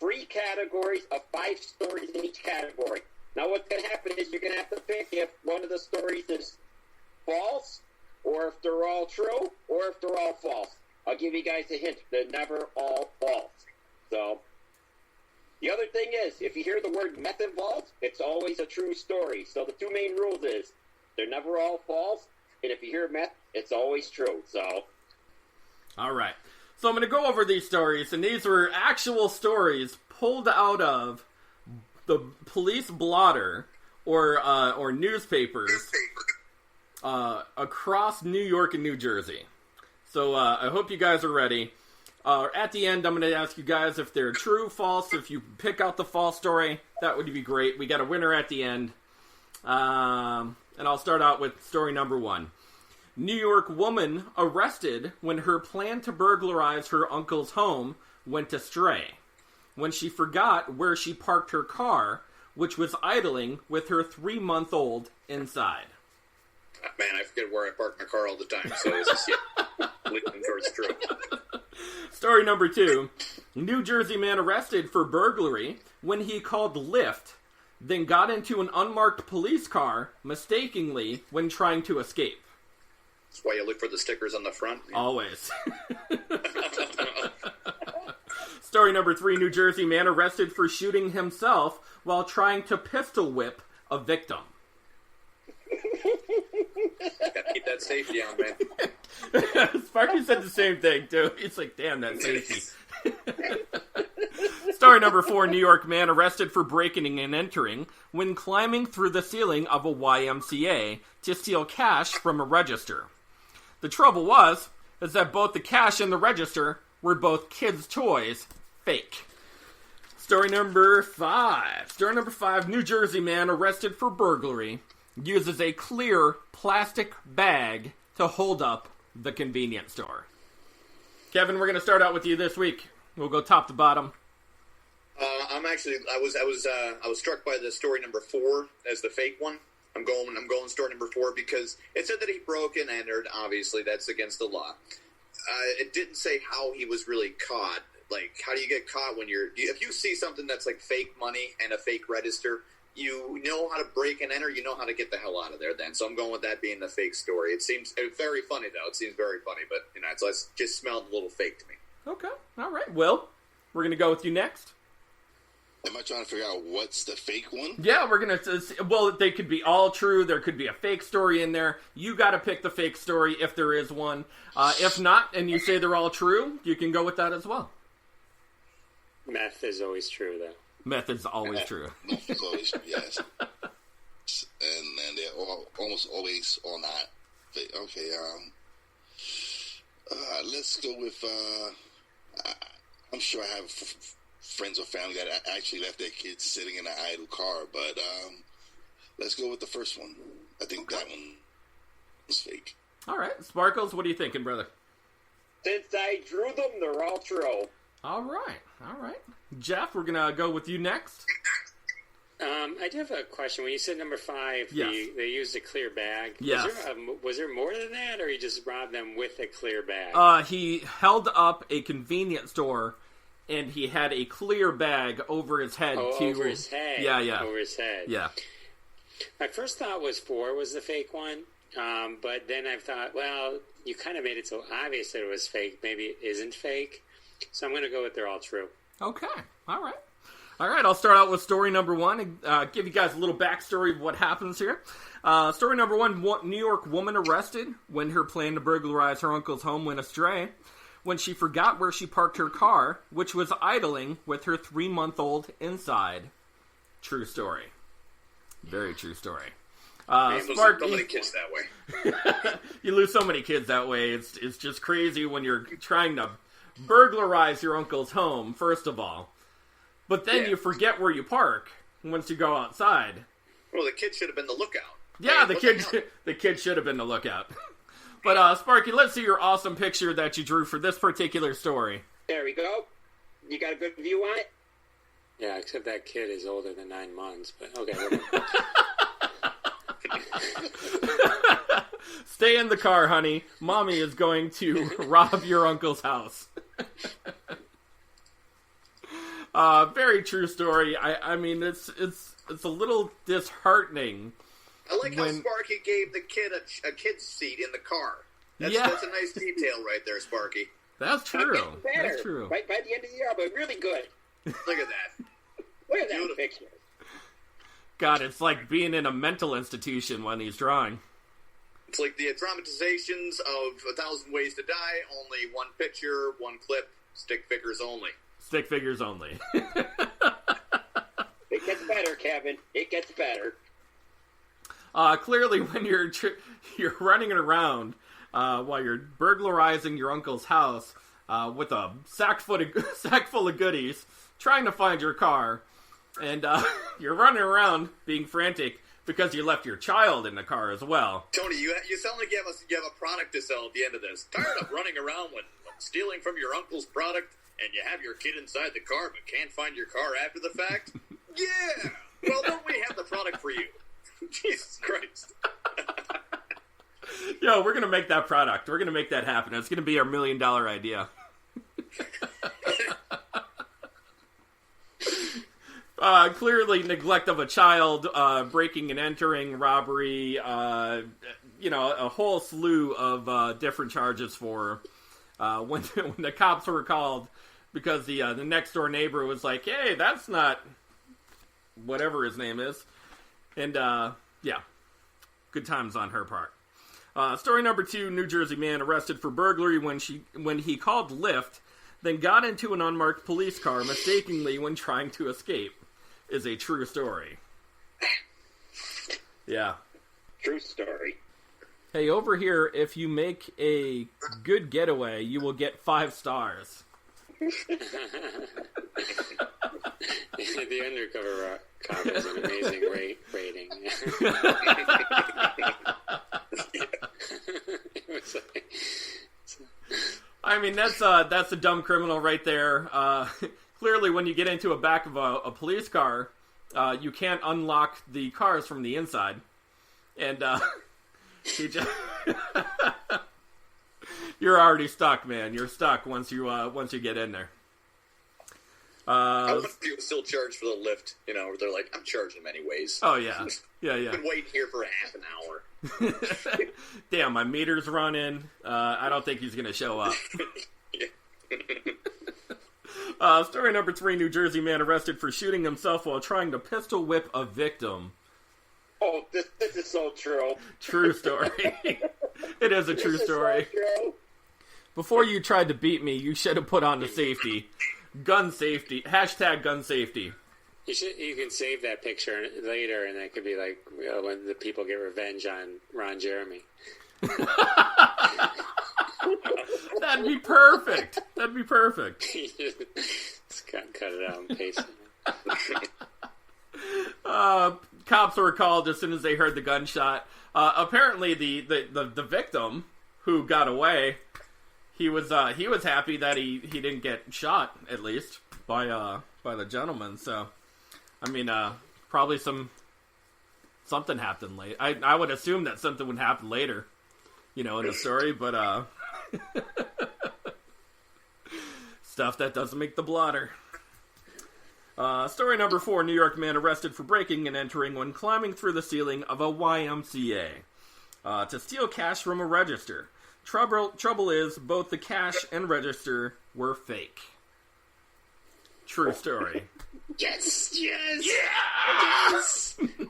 3 categories of 5 stories in each category. Now what's going to happen is you're going to have to pick if one of the stories is false, or if they're all true, or if they're all false. I'll give you guys a hint. They're never all false. So, the other thing is, if you hear the word meth involved, it's always a true story. So the 2 main rules is, they're never all false, and if you hear meth, it's always true. So, all right. So I'm going to go over these stories, and these were actual stories pulled out of the police blotter or newspapers across New York and New Jersey. So I hope you guys are ready. At the end, I'm going to ask you guys if they're true, false. If you pick out the false story, that would be great. We got a winner at the end. And I'll start out with story number 1. New York woman arrested when her plan to burglarize her uncle's home went astray, when she forgot where she parked her car, which was idling with her 3-month-old inside. Man, I forget where I park my car all the time, so it's just, leaning towards true. Story number 2. New Jersey man arrested for burglary when he called Lyft, then got into an unmarked police car mistakenly when trying to escape. That's why you look for the stickers on the front. Always. Story number 3. New Jersey man arrested for shooting himself while trying to pistol whip a victim. Gotta keep that safety on, man. Sparky said the same thing, too. He's like, damn, that safety. Story number 4. New York man arrested for breaking and entering when climbing through the ceiling of a YMCA to steal cash from a register. The trouble is that both the cash and the register were both kids' toys, fake. Story number 5. Story number 5. New Jersey man arrested for burglary uses a clear plastic bag to hold up the convenience store. Kevin, we're going to start out with you this week. We'll go top to bottom. I was struck by the story number 4 as the fake one. I'm going story number 4 because it said that he broke and entered. Obviously, that's against the law. It didn't say how he was really caught. Like, how do you get caught when if you see something that's like fake money and a fake register, you know how to break and enter, you know how to get the hell out of there then. So I'm going with that being the fake story. It seems very funny, though. It seems very funny, but, it just smelled a little fake to me. Okay, all right. Will, we're going to go with you next. Am I trying to figure out what's the fake one? Yeah, we're going to... Well, they could be all true. There could be a fake story in there. You got to pick the fake story if there is one. If not, and you say they're all true, you can go with that as well. Meth is always true, though. Meth is always true. Meth is always true, yes. And they're almost always or not. Okay, let's go with... I'm sure I have... friends or family that actually left their kids sitting in an idle car, but let's go with the first one. I think that one was fake. All right. Sparkles, what are you thinking, brother? Since I drew them, they're all true. All right. Jeff, we're going to go with you next. I do have a question. When you said number 5, yes. they used a clear bag. Yes. Was there more than that, or he just robbed them with a clear bag? He held up a convenience store, and he had a clear bag over his head. Over his head. Yeah. Over his head. Yeah. My first thought was 4 was the fake one, but then I thought, well, you kind of made it so obvious that it was fake. Maybe it isn't fake. So I'm going to go with they're all true. Okay. All right. I'll start out with story number 1 and give you guys a little backstory of what happens here. Story number 1, New York woman arrested when her plan to burglarize her uncle's home went astray, when she forgot where she parked her car, which was idling with her 3-month-old inside. True story. Very true story. Man, so many kids that way. You lose so many kids that way. It's just crazy when you're trying to burglarize your uncle's home, first of all. But then you forget where you park once you go outside. Well, the kid should have been the lookout. Yeah, the kid should have been the lookout. But, Sparky, let's see your awesome picture that you drew for this particular story. There we go. You got a good view on it? Yeah, except that kid is older than 9 months. But okay, whatever. Stay in the car, honey. Mommy is going to rob your uncle's house. Very true story. I mean, it's a little disheartening. I like how Sparky gave the kid a kid's seat in the car. That's a nice detail right there, Sparky. That's true. That's true. By the end of the year, I'll be really good. Look at that. Look at that picture. God, it's like being in a mental institution when he's drawing. It's like the dramatizations of 1,000 Ways to Die, only one picture, one clip, stick figures only. Stick figures only. It gets better, Kevin. It gets better. Clearly, when you're running around while you're burglarizing your uncle's house with a sack full of goodies, trying to find your car, and you're running around being frantic, because you left your child in the car as well. Tony, you sound like you have a product to sell at the end of this. Tired of running around when stealing from your uncle's product, and you have your kid inside the car but can't find your car after the fact? Yeah! Well, don't we have the product for you? Jesus Christ. Yo, we're going to make that product. We're going to make that happen. It's going to be our $1 million idea. Clearly neglect of a child, breaking and entering, robbery, a whole slew of different charges for when the cops were called because the next door neighbor was like, hey, that's not whatever his name is. And, good times on her part. Story number 2, New Jersey man arrested for burglary when he called Lyft, then got into an unmarked police car mistakenly when trying to escape. Is a true story. Yeah. True story. Hey, over here, if you make a good getaway, you will get 5 stars. The undercover cop is an amazing rating. I mean, that's a dumb criminal right there. Clearly, when you get into a back of a police car, you can't unlock the cars from the inside, and you're already stuck, man. You're stuck once you get in there. I wonder if he was still charged for the lift, where they're like, I'm charging him anyways. Oh, yeah. Yeah. I've been waiting here for half an hour. Damn, my meter's running. I don't think he's going to show up. Story number 3, New Jersey man arrested for shooting himself while trying to pistol whip a victim. Oh, this is so true. True story. It is a true story. So true. Before you tried to beat me, you should have put on the safety. Gun safety. Hashtag gun safety. You can save that picture later, and that could be like when the people get revenge on Ron Jeremy. That'd be perfect. Just cut it out and paste it. Cops were called as soon as they heard the gunshot. Apparently, the victim who got away, he was happy that he didn't get shot, at least by the gentleman. So, I mean, probably something happened late. I would assume that something would happen later, in the story, but stuff that doesn't make the blotter. Story number 4, New York man arrested for breaking and entering when climbing through the ceiling of a YMCA to steal cash from a register. Trouble is, both the cash and register were fake. True story. Yes! I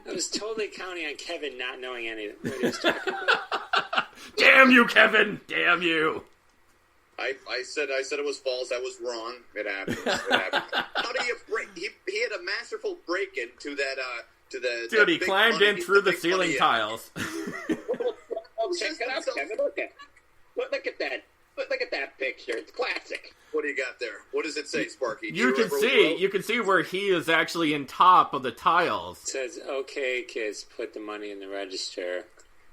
was totally counting on Kevin not knowing anything what he was talking about. Damn you, Kevin! Damn you! I said it was false. I was wrong. It happened. How do you break? He had a masterful break into that. Dude, he climbed in through the ceiling tiles. Oh, check it out, Kevin. Look at that. Look at that picture. It's classic. What do you got there? What does it say, Sparky? You can see where he is actually in top of the tiles. It says, "Okay, kids, put the money in the register."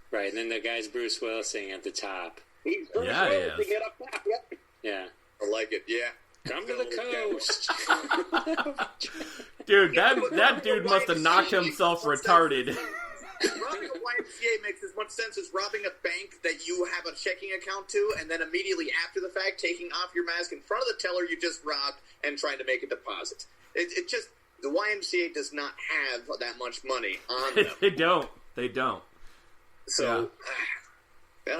Right, and then the guy's Bruce Willising at the top. He's Bruce Willis to get up top. Yep. Yeah. I like it. Yeah. Come to the coast. Dude, that dude must have knocked himself retarded. Robbing a YMCA makes as much sense as robbing a bank that you have a checking account to, and then immediately after the fact, taking off your mask in front of the teller you just robbed and trying to make a deposit. It just, the YMCA does not have that much money on them. They don't. So,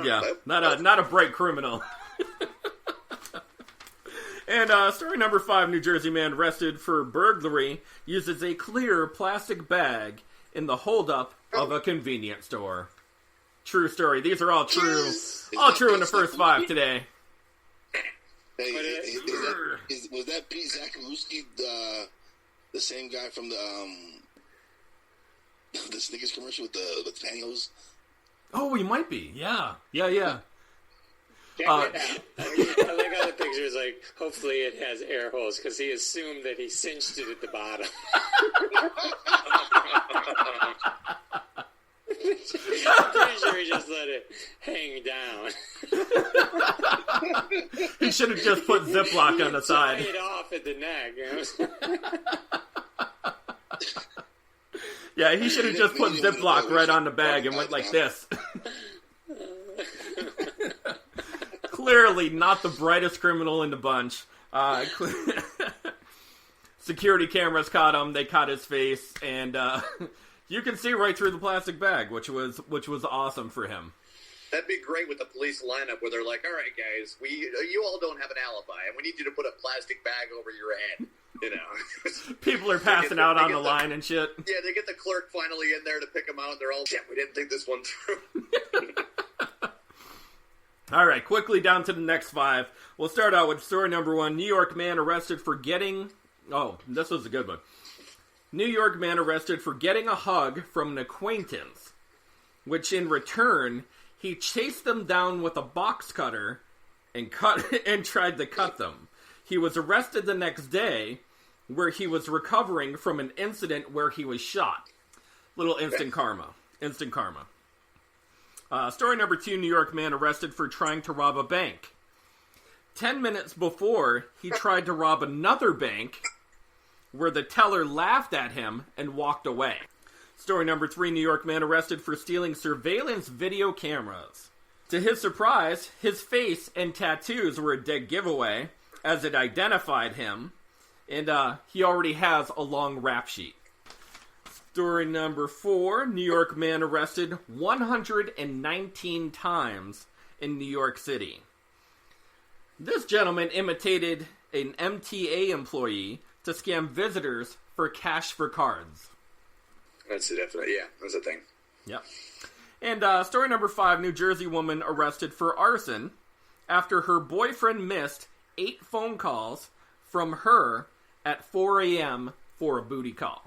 yeah, not a bright criminal. And story number 5, New Jersey man arrested for burglary uses a clear plastic bag in the holdup of a convenience store. True story. These are all true. Yes. All true in the first 5 today. Hey, was that Pete Zakharowski, the same guy from the Snickers commercial with the pantyhose? Oh, he might be. Yeah. Check it out. I like how the picture is like, hopefully it has air holes, because he assumed that he cinched it at the bottom. I'm pretty sure he just let it hang down. He should have just put Ziploc on the side. Tied off at the neck. Yeah, he should have just put Ziploc right on the bag and went like this. Clearly not the brightest criminal in the bunch. Security cameras caught him. They caught his face, and you can see right through the plastic bag, which was awesome for him. That'd be great with the police lineup where they're like, "All right, guys, you all don't have an alibi, and we need you to put a plastic bag over your head." You know, people are passing out on the line and shit. Yeah, they get the clerk finally in there to pick them out, and they're all, "Shit, we didn't think this one through." All right, quickly down to the next 5. We'll start out with story number 1. New York man arrested for getting... Oh, this was a good one. New York man arrested for getting a hug from an acquaintance, which in return, he chased them down with a box cutter and tried to cut them. He was arrested the next day, where he was recovering from an incident where he was shot. Little instant karma. Instant karma. Story number 2, New York man arrested for trying to rob a bank. 10 minutes before, he tried to rob another bank, where the teller laughed at him and walked away. Story number 3, New York man arrested for stealing surveillance video cameras. To his surprise, his face and tattoos were a dead giveaway, as it identified him, and he already has a long rap sheet. Story number 4, New York man arrested 119 times in New York City. This gentleman imitated an MTA employee to scam visitors for cash for cards. That's definitely, yeah, that's a thing. Yep. And story number 5, New Jersey woman arrested for arson after her boyfriend missed 8 phone calls from her at 4 a.m. for a booty call.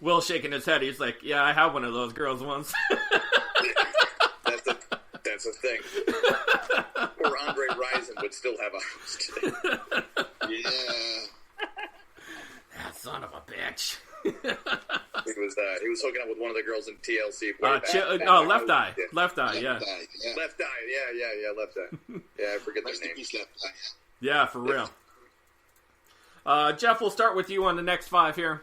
Will shaking his head. He's like, yeah, I had one of those girls once. That's a thing. Poor Andre Rison would still have a house today. Yeah. That son of a bitch. He was hooking up with one of the girls in TLC. Left Eye. Yeah. Left Eye, yeah. Left Eye, yeah, Left Eye. Yeah, I forget their name. Left Eye. Yeah, for real. Jeff, we'll start with you on the next 5 here.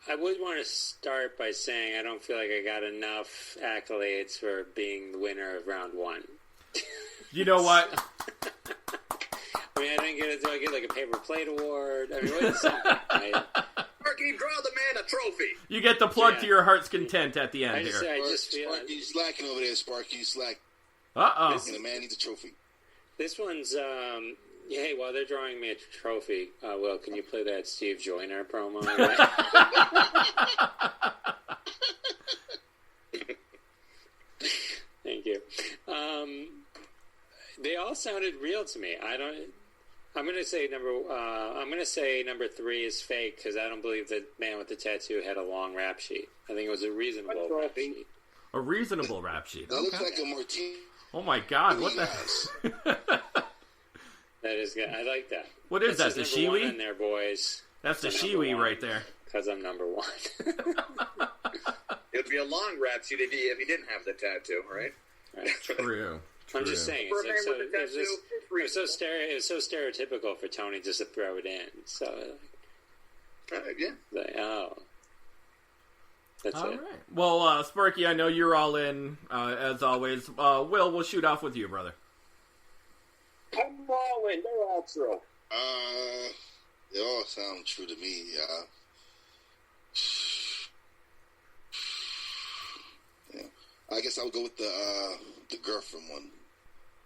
I would want to start by saying I don't feel like I got enough accolades for being the winner of round 1. You know what? I mean, do I get like a paper plate award? I mean, what is something? Sparky, draw the man a trophy. You get the plug to your heart's content at the end I just feel Sparky, you slacking over there, Sparky. You slack. Uh-oh. And the man needs a trophy. This one's, hey, while they're drawing me a trophy, Will, can you play that Steve Joyner promo? Thank you. They all sounded real to me. I'm going to say number 3 is fake because I don't believe the man with the tattoo had a long rap sheet. I think it was a reasonable rap sheet. A reasonable rap sheet. That looks like a martini. Oh my God! What the? That is good. I like that. What is that? The shiwi? In there, boys. That's the shiwi right there. Because I'm number 1. It would be a long rap sheet if he didn't have the tattoo, right? True. I'm just saying. It was so stereotypical for Tony just to throw it in. So, yeah. That's all it. Right. Well, Sparky, I know you're all in, as always. Will, we'll shoot off with you, brother. I'm all in. They're all true. They all sound true to me. Yeah. I guess I'll go with the girlfriend one.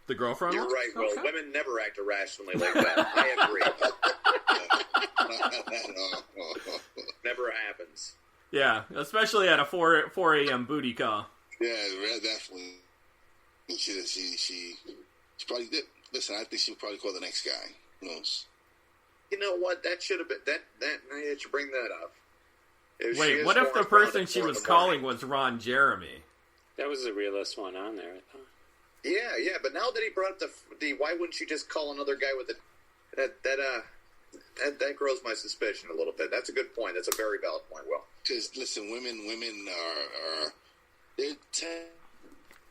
The girlfriend You're one? right, Will. Okay. Women never act irrationally like that. I agree. Never happens. Yeah, especially at a 4 a.m. booty call. Yeah, definitely. She probably did. Listen, I think she would probably call the next guy. Who knows? You know what? That should have been that. I should bring that up. Wait, what if the person she was calling was Ron Jeremy? That was the realest one on there, I thought. Yeah, but now that he brought up the why wouldn't you just call another guy with that That grows my suspicion a little bit. That's a good point. That's a very valid point, Will. Because listen, women are they're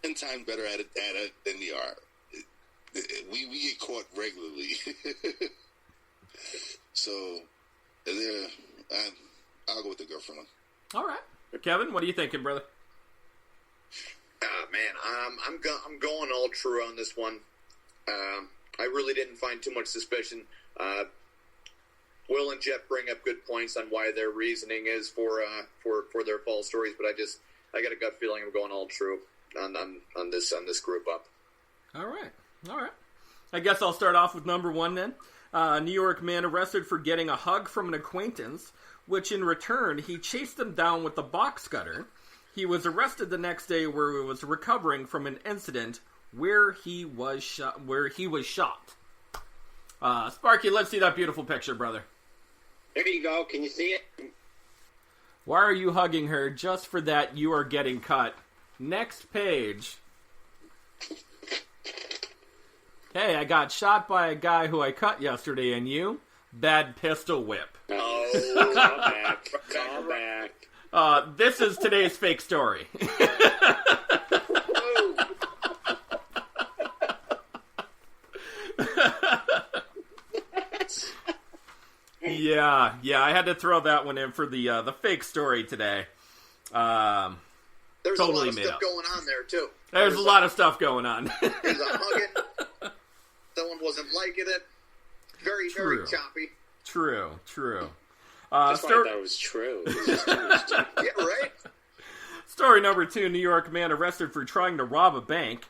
10 times better at it than we are. We get caught regularly. So I'll go with the girlfriend one. All right, Kevin, what are you thinking, brother? Man, I'm going all true on this one. I really didn't find too much suspicion. Will and Jeff bring up good points on why their reasoning is for their false stories, but I got a gut feeling I'm going all true on this group up. All right. I guess I'll start off with number one then. New York man arrested for getting a hug from an acquaintance, which in return he chased them down with a box cutter. He was arrested the next day where he was recovering from an incident where he was shot. Sparky, let's see that beautiful picture, brother. There you go. Can you see it? Why are you hugging her? Just for that, you are getting cut. Next page. Hey, I got shot by a guy who I cut yesterday, and you? Bad pistol whip. Oh, call back. This is today's fake story. Yeah, I had to throw that one in for the fake story today. There's totally a lot of stuff going on there, too. There's a lot of stuff going on. There's a hugging. Someone wasn't liking it. Very, very choppy. True. That's why I thought it was true. It was just too much time. Yeah, right? Story number 2, New York man arrested for trying to rob a bank.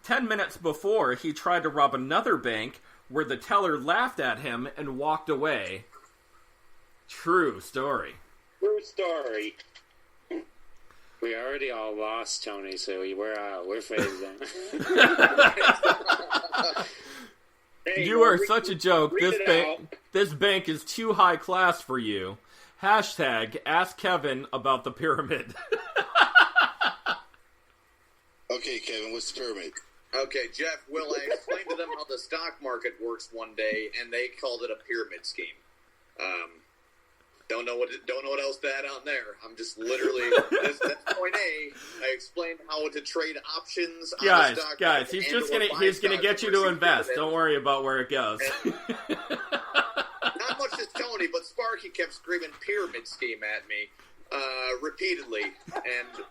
10 minutes before, he tried to rob another bank where the teller laughed at him and walked away. True story. True story. We already all lost, Tony, so we're out. We're phasing. You are such a joke. This bank is too high class for you. Hashtag ask Kevin about the pyramid. Okay, Kevin, what's the pyramid? Okay, Jeff, Will, I explained to them how the stock market works one day, and they called it a pyramid scheme. Don't know what else to add on there. I'm just literally that's point A. I explained how to trade options on the stock market. He's gonna get you to invest. Don't worry about where it goes. Not much as Tony, but Sparky kept screaming pyramid scheme at me repeatedly, and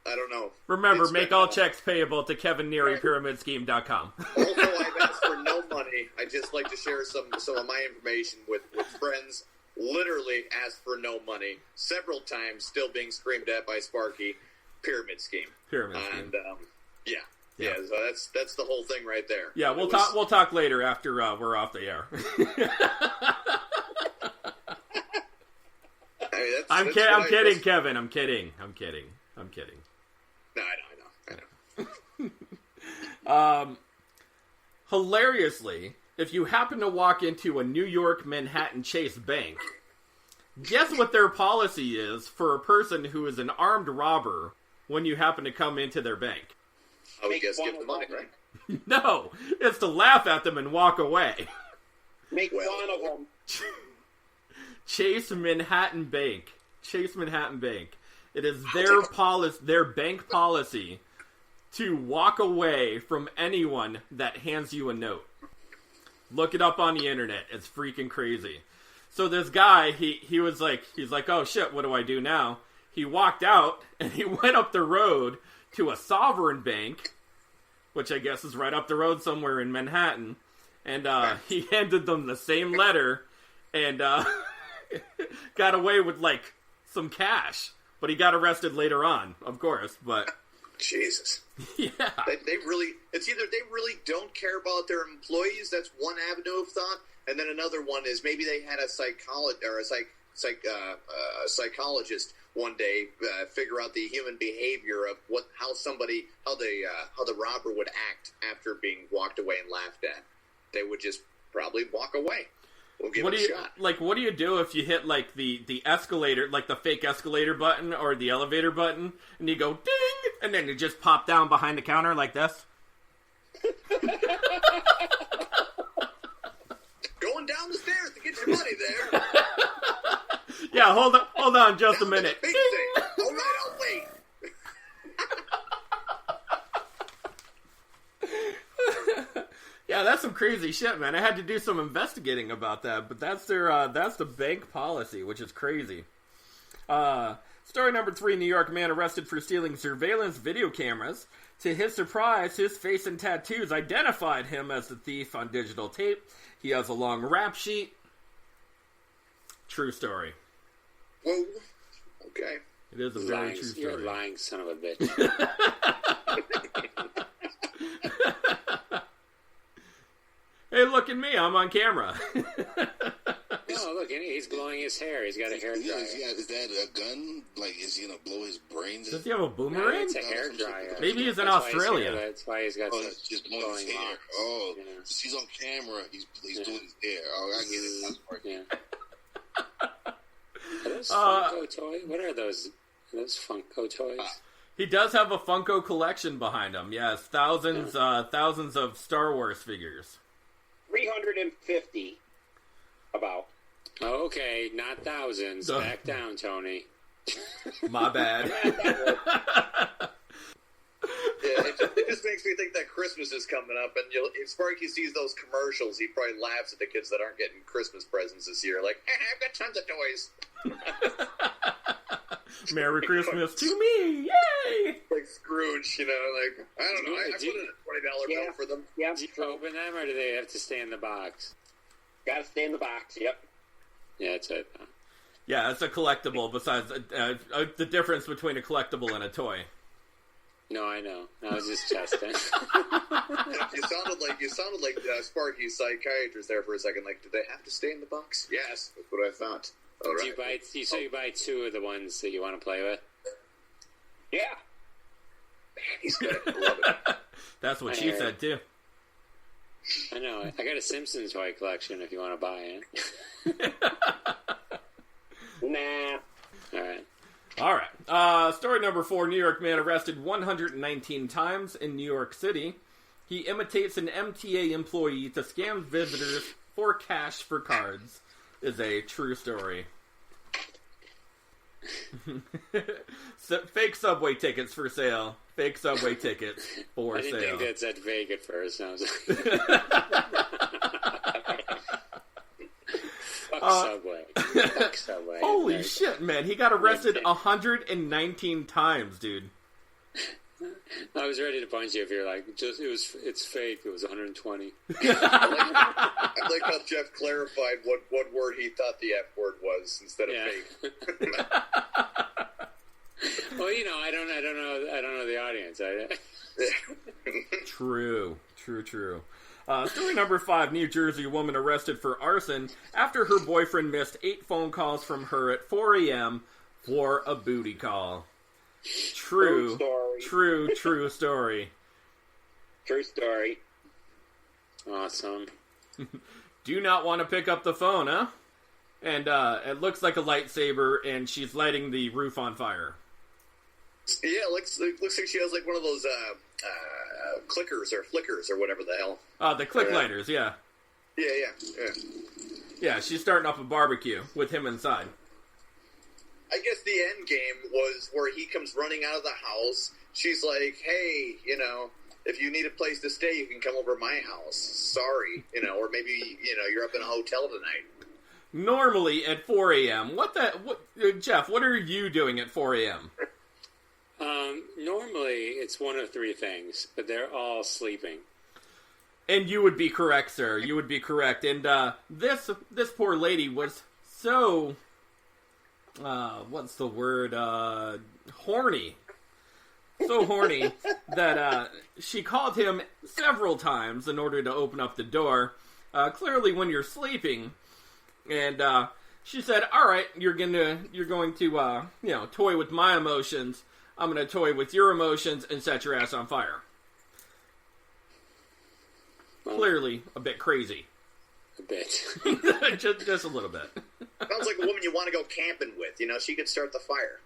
I don't know. Remember, make all checks payable to Kevin Neary, pyramidscheme.com. Also, I've asked for no money. I just like to share some of my information with friends. Literally asked for no money several times, still being screamed at by Sparky. Pyramid scheme. And yeah. So that's the whole thing right there. Yeah, we'll talk later after we're off the air. I'm kidding, Kevin. I'm kidding. No, I know. Hilariously, if you happen to walk into a New York Manhattan Chase bank, guess what their policy is for a person who is an armed robber when you happen to come into their bank? I would guess give them money, right? No, it's to laugh at them and walk away. Make fun of them. Chase Manhattan Bank. It is their bank policy to walk away from anyone that hands you a note. Look it up on the internet. It's freaking crazy. So this guy, he's like, oh shit, what do I do now? He walked out and he went up the road to a sovereign bank, which I guess is right up the road somewhere in Manhattan, and he handed them the same letter and got away with like some cash. But he got arrested later on, of course, but... Jesus. Yeah. They really... It's either they really don't care about their employees, that's one avenue of thought, and then another one is maybe they had a psychologist one day figure out the human behavior of how the robber would act after being walked away and laughed at. They would just probably walk away. We'll give it a shot. Like, what do you do if you hit, like, the escalator, like the fake escalator button or the elevator button, and you go, ding, and then you just pop down behind the counter like this? going down the stairs to get your money there. Yeah, hold on just a minute. Big thing. All right, I'll wait. Yeah, that's some crazy shit, man. I had to do some investigating about that, but that's the bank policy, which is crazy. Story number 3, New York man arrested for stealing surveillance video cameras. To his surprise, his face and tattoos identified him as the thief on digital tape. He has a long rap sheet. True story. Whoa. Okay. It is a very true story. You're a lying son of a bitch. Hey, look at me. I'm on camera. Oh, look, he's blowing his hair. He's got a hair dryer. Is that a gun? Like, is he going to blow his brains? Does he have a No, boomerang? it's a hair dryer. Maybe he's in That's Australia. That's why he's got just blowing his hair. locks. Oh, Yeah. he's on camera. He's doing his hair. Oh, I get it. That's working. Yeah. Are those Funko toys? What are those? Are those Funko toys? He does have a Funko collection behind him. Yes, thousands of Star Wars figures. 350. About. Okay, not thousands. Back down, Tony. My bad. Yeah, it just makes me think that Christmas is coming up, and if Sparky sees those commercials, he probably laughs at the kids that aren't getting Christmas presents this year. Like, I've got tons of toys. Merry Christmas to me! Yay! Like Scrooge, you know, like, I don't know. I put in a $20 bill for them. Yep. Do you open them, or do they have to stay in the box? Gotta stay in the box, yep. Yeah, that's it. Yeah, it's a collectible. Besides the difference between a collectible and a toy. No, I know. I was just testing. You sounded like Sparky's psychiatrist there for a second. Like, do they have to stay in the box? Yes, that's what I thought. All right. You buy 2 of the ones that you want to play with? Yeah. Man, he's good. I love it. That's what she said too. I know. I got a Simpsons toy collection if you want to buy it. Nah. All right. Story number 4, New York man arrested 119 times in New York City. He imitates an MTA employee to scam visitors for cash for cards. Is a true story. Fake subway tickets for sale. Fake subway tickets for sale. I didn't think that said fake at first. I was like, fuck Subway. Fuck Subway. Holy shit, man. He got arrested 119 times, dude. I was ready to punch you if you're like, it's fake. It was 120. I like how Jeff clarified what word he thought the F word was instead of fake. Well, you know, I don't know the audience. True. Story number 5, New Jersey woman arrested for arson after her boyfriend missed 8 phone calls from her at 4 a.m. for a booty call. True story. True story. Awesome. Do not want to pick up the phone, huh? And it looks like a lightsaber, and she's lighting the roof on fire. Yeah, it looks like she has like one of those clickers or flickers or whatever the hell. The click lighters, yeah. Yeah. Yeah, she's starting up a barbecue with him inside. I guess the end game was where he comes running out of the house. She's like, hey, you know, if you need a place to stay, you can come over to my house. Sorry, you know, or maybe, you know, you're up in a hotel tonight. Normally at 4 a.m. Jeff, what are you doing at 4 a.m.? Normally it's one of 3 things, but they're all sleeping. And you would be correct, sir. You would be correct. And this poor lady was so, what's the word? Horny. So horny that she called him several times in order to open up the door. Clearly, when you're sleeping, and she said, "All right, you're going to toy with my emotions. I'm going to toy with your emotions and set your ass on fire." Well, clearly, a bit crazy. A bit. just a little bit. Sounds like a woman you want to go camping with. You know, she could start the fire.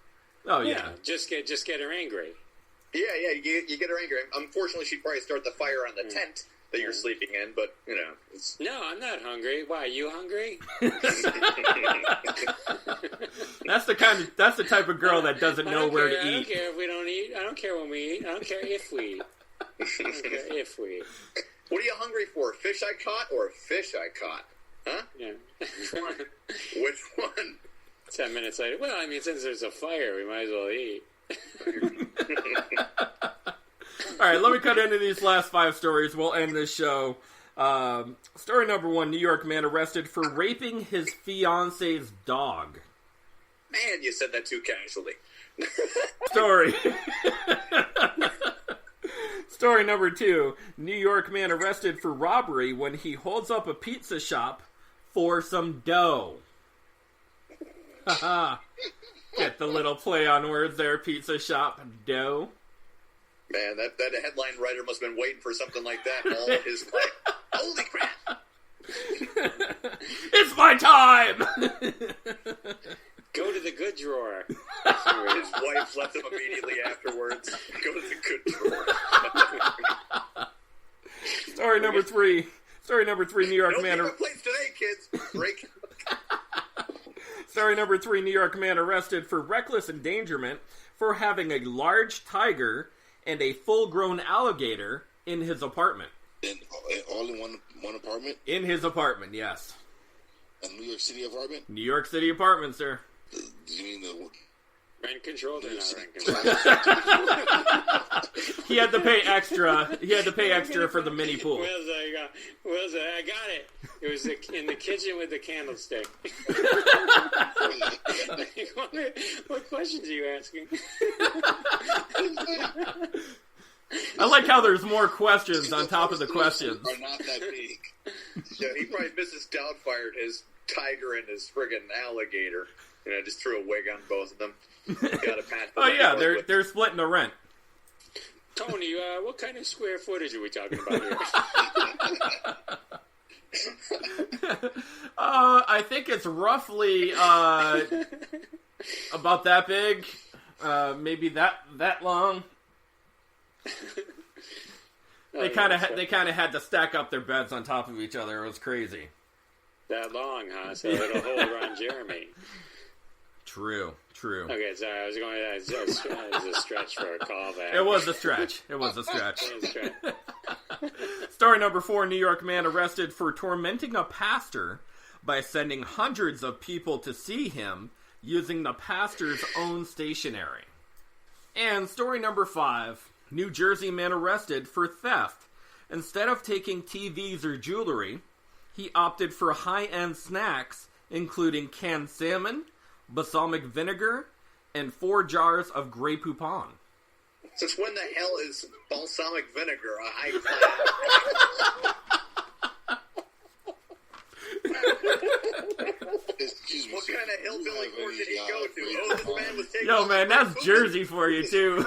Oh yeah. Just get her angry. Yeah, you get her angry. Unfortunately, she'd probably start the fire on the tent, that you're sleeping in, but, you know. It's... No, I'm not hungry. Why, are you hungry? That's the type of girl that doesn't know where to eat. I don't care if we don't eat. I don't care when we eat. I don't care if we eat. I don't care if we eat. What are you hungry for? Fish I caught or fish I caught? Huh? Yeah. Which one? 10 minutes later. Well, I mean, since there's a fire, we might as well eat. All right, let me cut into these last 5 stories. We'll end this show. Story number 1, New York man arrested for raping his fiance's dog. Man, you said that too casually. Story number 2, New York man arrested for robbery when he holds up a pizza shop for some dough. Haha. Get the little play on words there, pizza shop, dough. Man, that headline writer must have been waiting for something like that all his life. Holy crap! It's my time! Go to the good drawer. His wife left him immediately afterwards. Go to the good drawer. Story number 3, New York Don't man... leave a place today, kids. Break. Story number 3, New York man arrested for reckless endangerment for having a large tiger and a full-grown alligator in his apartment. All in one apartment? In his apartment, yes. A New York City apartment? New York City apartment, sir. Do you mean the... Rent controlled or not rent controlled? He had to pay extra. He had to pay extra for the mini pool. I got it. It was in the kitchen with the candlestick. What questions are you asking? I like how there's more questions on top of the questions. Are not that big. Yeah, he probably Mrs. Doubtfired his tiger and his friggin' alligator. You know, just threw a wig on both of them. Got a pass. Oh yeah, they're splitting the rent. Tony, what kind of square footage are we talking about here? I think it's roughly about that big, maybe that long. They kind of had to stack up their beds on top of each other. It was crazy. That long, huh? So it'll hold around Jeremy. True. Okay, sorry, I was going. It was a stretch for a callback. It was a stretch. Story number 4, New York man arrested for tormenting a pastor by sending hundreds of people to see him using the pastor's own stationery. And story number 5, New Jersey man arrested for theft. Instead of taking TVs or jewelry, he opted for high-end snacks, including canned salmon, balsamic vinegar, and 4 jars of Grey Poupon. Since when the hell is balsamic vinegar a high class? Excuse me, What sir. kind of hillbilly court did he go to? Oh, this man was taking Yo, all man, the that's pink Jersey for you, too.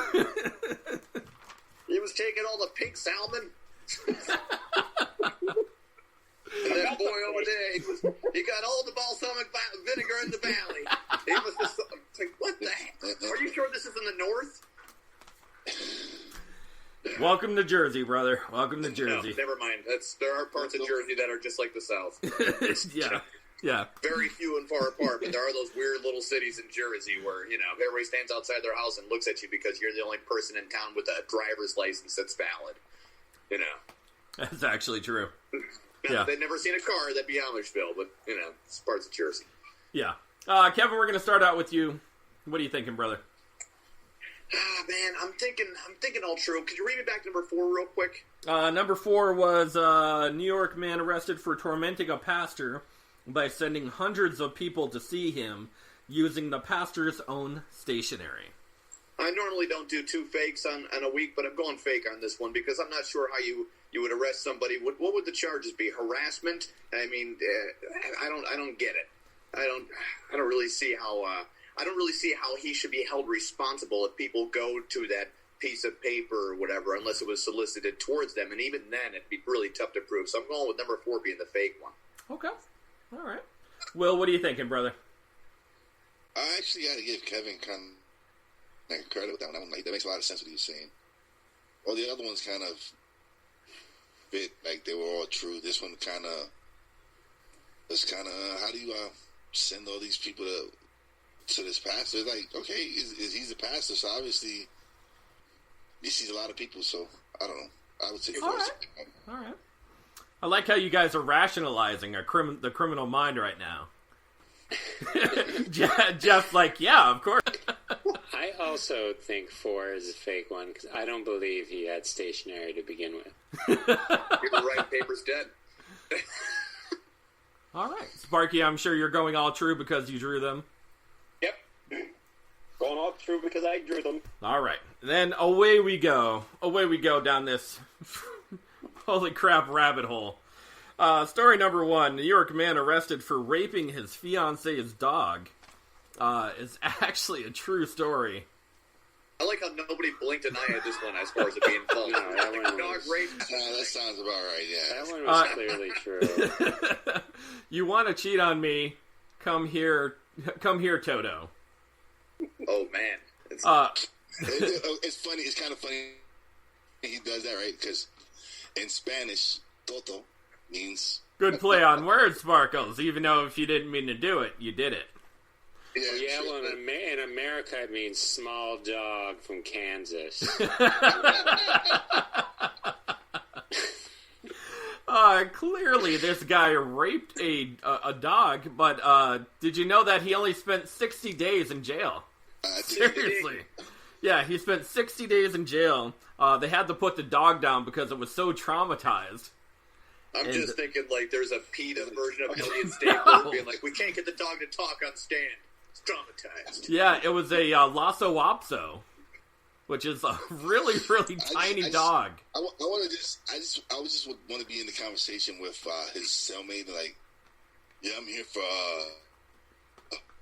He was taking all the pink salmon. And that boy over there, he got all the balsamic vinegar in the valley. He was just like, what the heck? Are you sure this is in the north? Welcome to Jersey, brother. Welcome to Jersey. No, never mind. There are parts of Jersey that are just like the South. Yeah. Very few and far apart, but there are those weird little cities in Jersey where, you know, everybody stands outside their house and looks at you because you're the only person in town with a driver's license that's valid. You know. That's actually true. Now, Yeah. they've never seen a car, that'd be Amishville, but, you know, it's parts of Jersey. Yeah. Kevin, we're going to start out with you. What are you thinking, brother? Ah, man, I'm thinking all true. Could you read me back to number 4 real quick? Number 4 was New York man arrested for tormenting a pastor by sending hundreds of people to see him using the pastor's own stationery. I normally don't do 2 fakes on a week, but I'm going fake on this one because I'm not sure how you would arrest somebody. What would the charges be? Harassment? I mean, I don't get it. I don't really see how he should be held responsible if people go to that piece of paper or whatever, unless it was solicited towards them, and even then, it'd be really tough to prove. So I'm going with number 4 being the fake one. Okay. All right. Will, what are you thinking, brother? I actually got to give Kevin kind of credit with that one. Like, that makes a lot of sense what he's saying. All the other ones kind of fit. Like they were all true. This one kind of, how do you send all these people to this pastor? It's like, okay, he's a pastor, so obviously he sees a lot of people. So I don't know. I would say All right. I like how you guys are rationalizing the criminal mind right now. Jeff's like, yeah, of course. I also think 4 is a fake one because I don't believe he had stationery to begin with. You're right, paper's dead. All right. Sparky, I'm sure you're going all true because you drew them. Yep. Going all true because I drew them. All right. Then away we go. Away we go down this holy crap rabbit hole. Story number 1. New York man arrested for raping his fiance's dog. Is actually a true story. I like how nobody blinked an eye at this one as far as it being false. No, that one Dog was- rape. That sounds about right. Yeah. That one was clearly true. You want to cheat on me? Come here, Toto. Oh man, It's funny. It's kind of funny he does that, right? Because in Spanish, toto means Good play on words, Sparkles. Even though if you didn't mean to do it, you did it. Yeah, well, in America it means small dog from Kansas. Clearly this guy raped a dog, but did you know that he only spent 60 days in jail? Seriously. Yeah, he spent 60 days in jail. They had to put the dog down because it was so traumatized. I'm And- just thinking like there's a PETA version of Elliot Stapler being like, we can't get the dog to talk on stand. It's traumatized. Yeah, it was a Lhasa Wapso, which is a really, really tiny dog. I want to just want to be in the conversation with his cellmate. Like, yeah, I'm here for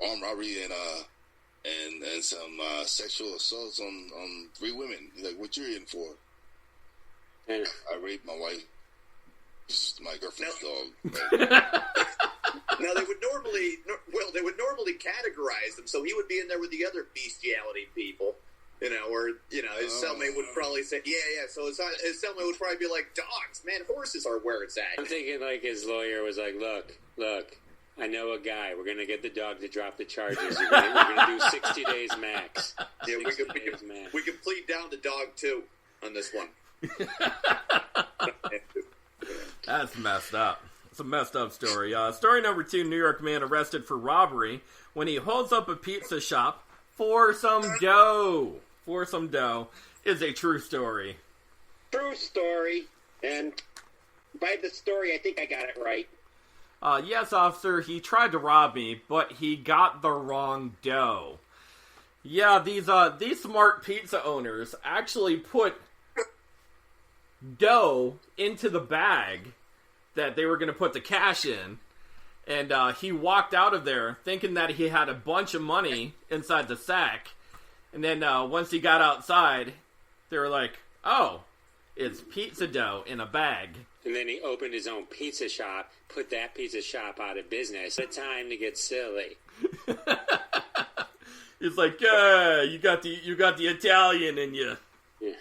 armed robbery and some sexual assaults on 3 women. He's like, what you in for? And I raped my wife. My girlfriend's dog. Now they would normally categorize them, so he would be in there with the other bestiality people, or his cellmate would probably say, yeah. So his cellmate would probably be like, dogs, man, horses are where it's I'm at. thinking like his lawyer was like, look, I know a guy. We're gonna get the dog to drop the charges. We're gonna do 60 days max. Yeah, we 60 could days max. we could plead down the dog too on this one. That's messed up. It's a messed up story. Story number 2, New York man arrested for robbery when he holds up a pizza shop for some dough. For some dough is a true story. True story. And by the story, I think I got it right. Yes, officer, he tried to rob me, but he got the wrong dough. Yeah, these smart pizza owners actually put dough into the bag that they were going to put the cash in, and he walked out of there thinking that he had a bunch of money inside the sack, and then once he got outside, they were like, oh, it's pizza dough in a bag. And then he opened his own pizza shop, put that pizza shop out of business. The time to get silly. He's like, yeah, you got the Italian in you. Yeah.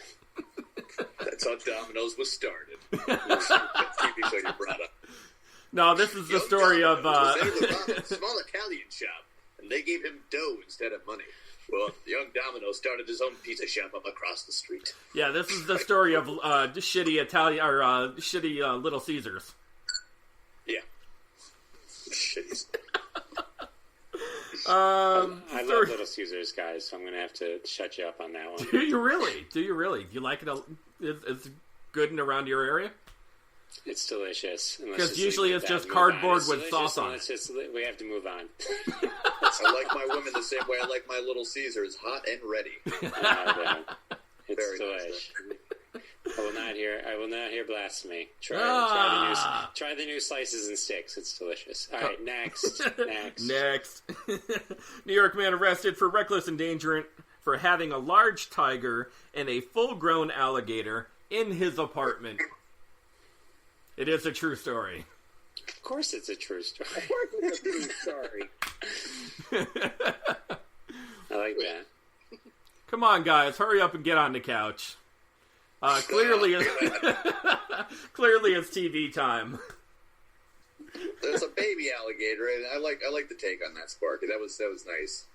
That's how Domino's was started. That TV show you brought up. No, this is the story of Domino's was able to rob a small Italian shop, and they gave him dough instead of money. Well, young Domino started his own pizza shop up across the street. yeah, this is the story of shitty Italian or shitty Little Caesars. Yeah. Shitty. I love Little Caesars, guys, so I'm going to have to shut you up on that one. Do you really? Do you like it? It's good and around your area? It's delicious. Because usually it's just cardboard with sauce on it. We have to move on. I like my women the same way I like my Little Caesars, hot and ready. It's Very delish. I will not hear blasphemy. Try the new slices and sticks. It's delicious. All right, next. Next. New York man arrested for reckless endangerment for having a large tiger and a full-grown alligator in his apartment. It is a true story. Of course it's a true story. Of course it's a true story. I like that. Come on, guys. Hurry up and get on the couch. Clearly, clearly it's TV time. There's a baby alligator, and I like the take on that, Sparky. That was nice.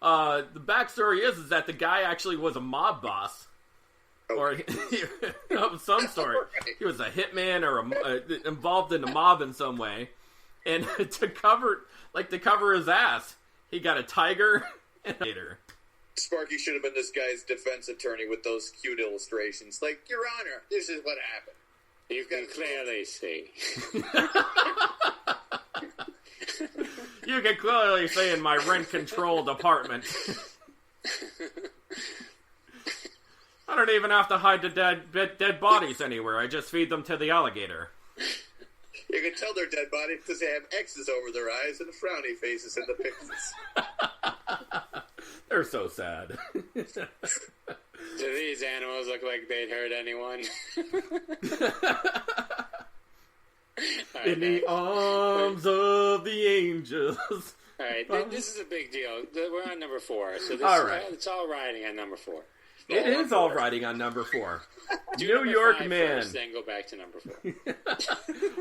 The backstory is that the guy actually was a mob boss, or some sort. Right. He was a hitman or involved in a mob in some way, and to cover his ass, he got a tiger and a gator. Sparky should have been this guy's defense attorney with those cute illustrations. Like, Your Honor, this is what happened. You can clearly see. You can clearly see in my rent control department. I don't even have to hide the dead bodies anywhere. I just feed them to the alligator. You can tell they're dead bodies because they have X's over their eyes and frowny faces in the pictures. They're so sad. Do these animals look like they'd hurt anyone? In the arms of the angels. All right, this is a big deal. We're on number 4, so it's all riding on number 4. It is all riding on number 4. Do New number York 5 man. First, then go back to number 4.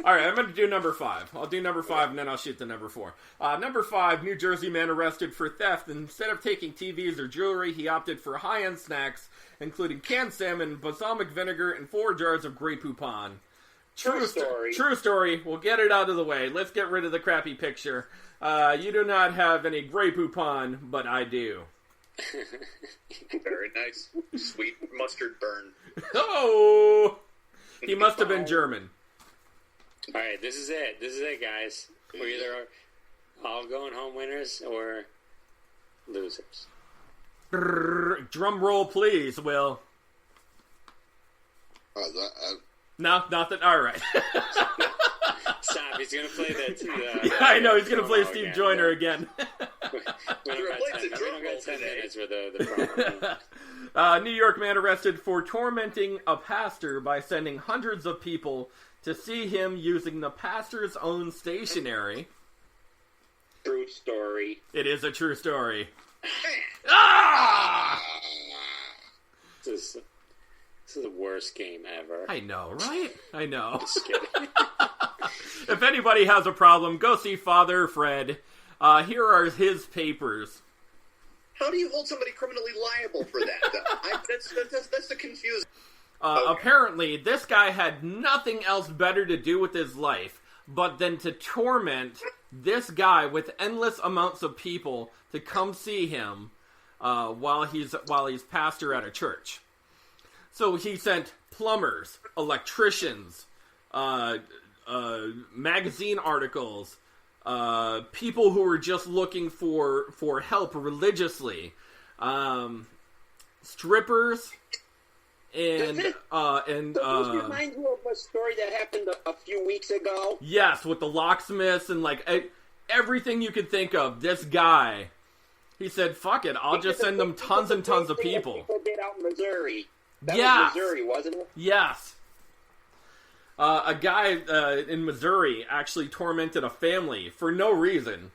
All right, I'm going to do number 5. I'll do number 5, and then I'll shoot the number 4. Number 5, New Jersey man arrested for theft. Instead of taking TVs or jewelry, he opted for high-end snacks, including canned salmon, balsamic vinegar, and 4 jars of Grey Poupon. True story. True story. We'll get it out of the way. Let's get rid of the crappy picture. You do not have any Grey Poupon, but I do. Very nice. Sweet mustard burn. Oh! He must have been German. All right, this is it. This is it, guys. We're either all going home winners or losers. Drum roll, please, Will. No, nothing. All right. Stop. He's going to play that. I know. He's going to play Steve Joyner again. We don't got 10 minutes for the promo. New York man arrested for tormenting a pastor by sending hundreds of people to see him using the pastor's own stationery. True story. It is a true story. Ah! This is the worst game ever. I know, right? I know. Just kidding. If anybody has a problem, go see Father Fred. Here are his papers. How do you hold somebody criminally liable for that, though? That's the confusing. Apparently, this guy had nothing else better to do with his life but than to torment this guy with endless amounts of people to come see him while he's pastor at a church. So he sent plumbers, electricians, magazine articles, people who were just looking for help religiously, strippers, and Does this remind you of a story that happened a few weeks ago? Yes, with the locksmiths and everything you could think of. This guy, he said, "Fuck it, I'll just send them tons and tons of people." People did out in Missouri. That Yes. was Missouri, wasn't it? Yes. A guy in Missouri actually tormented a family for no reason.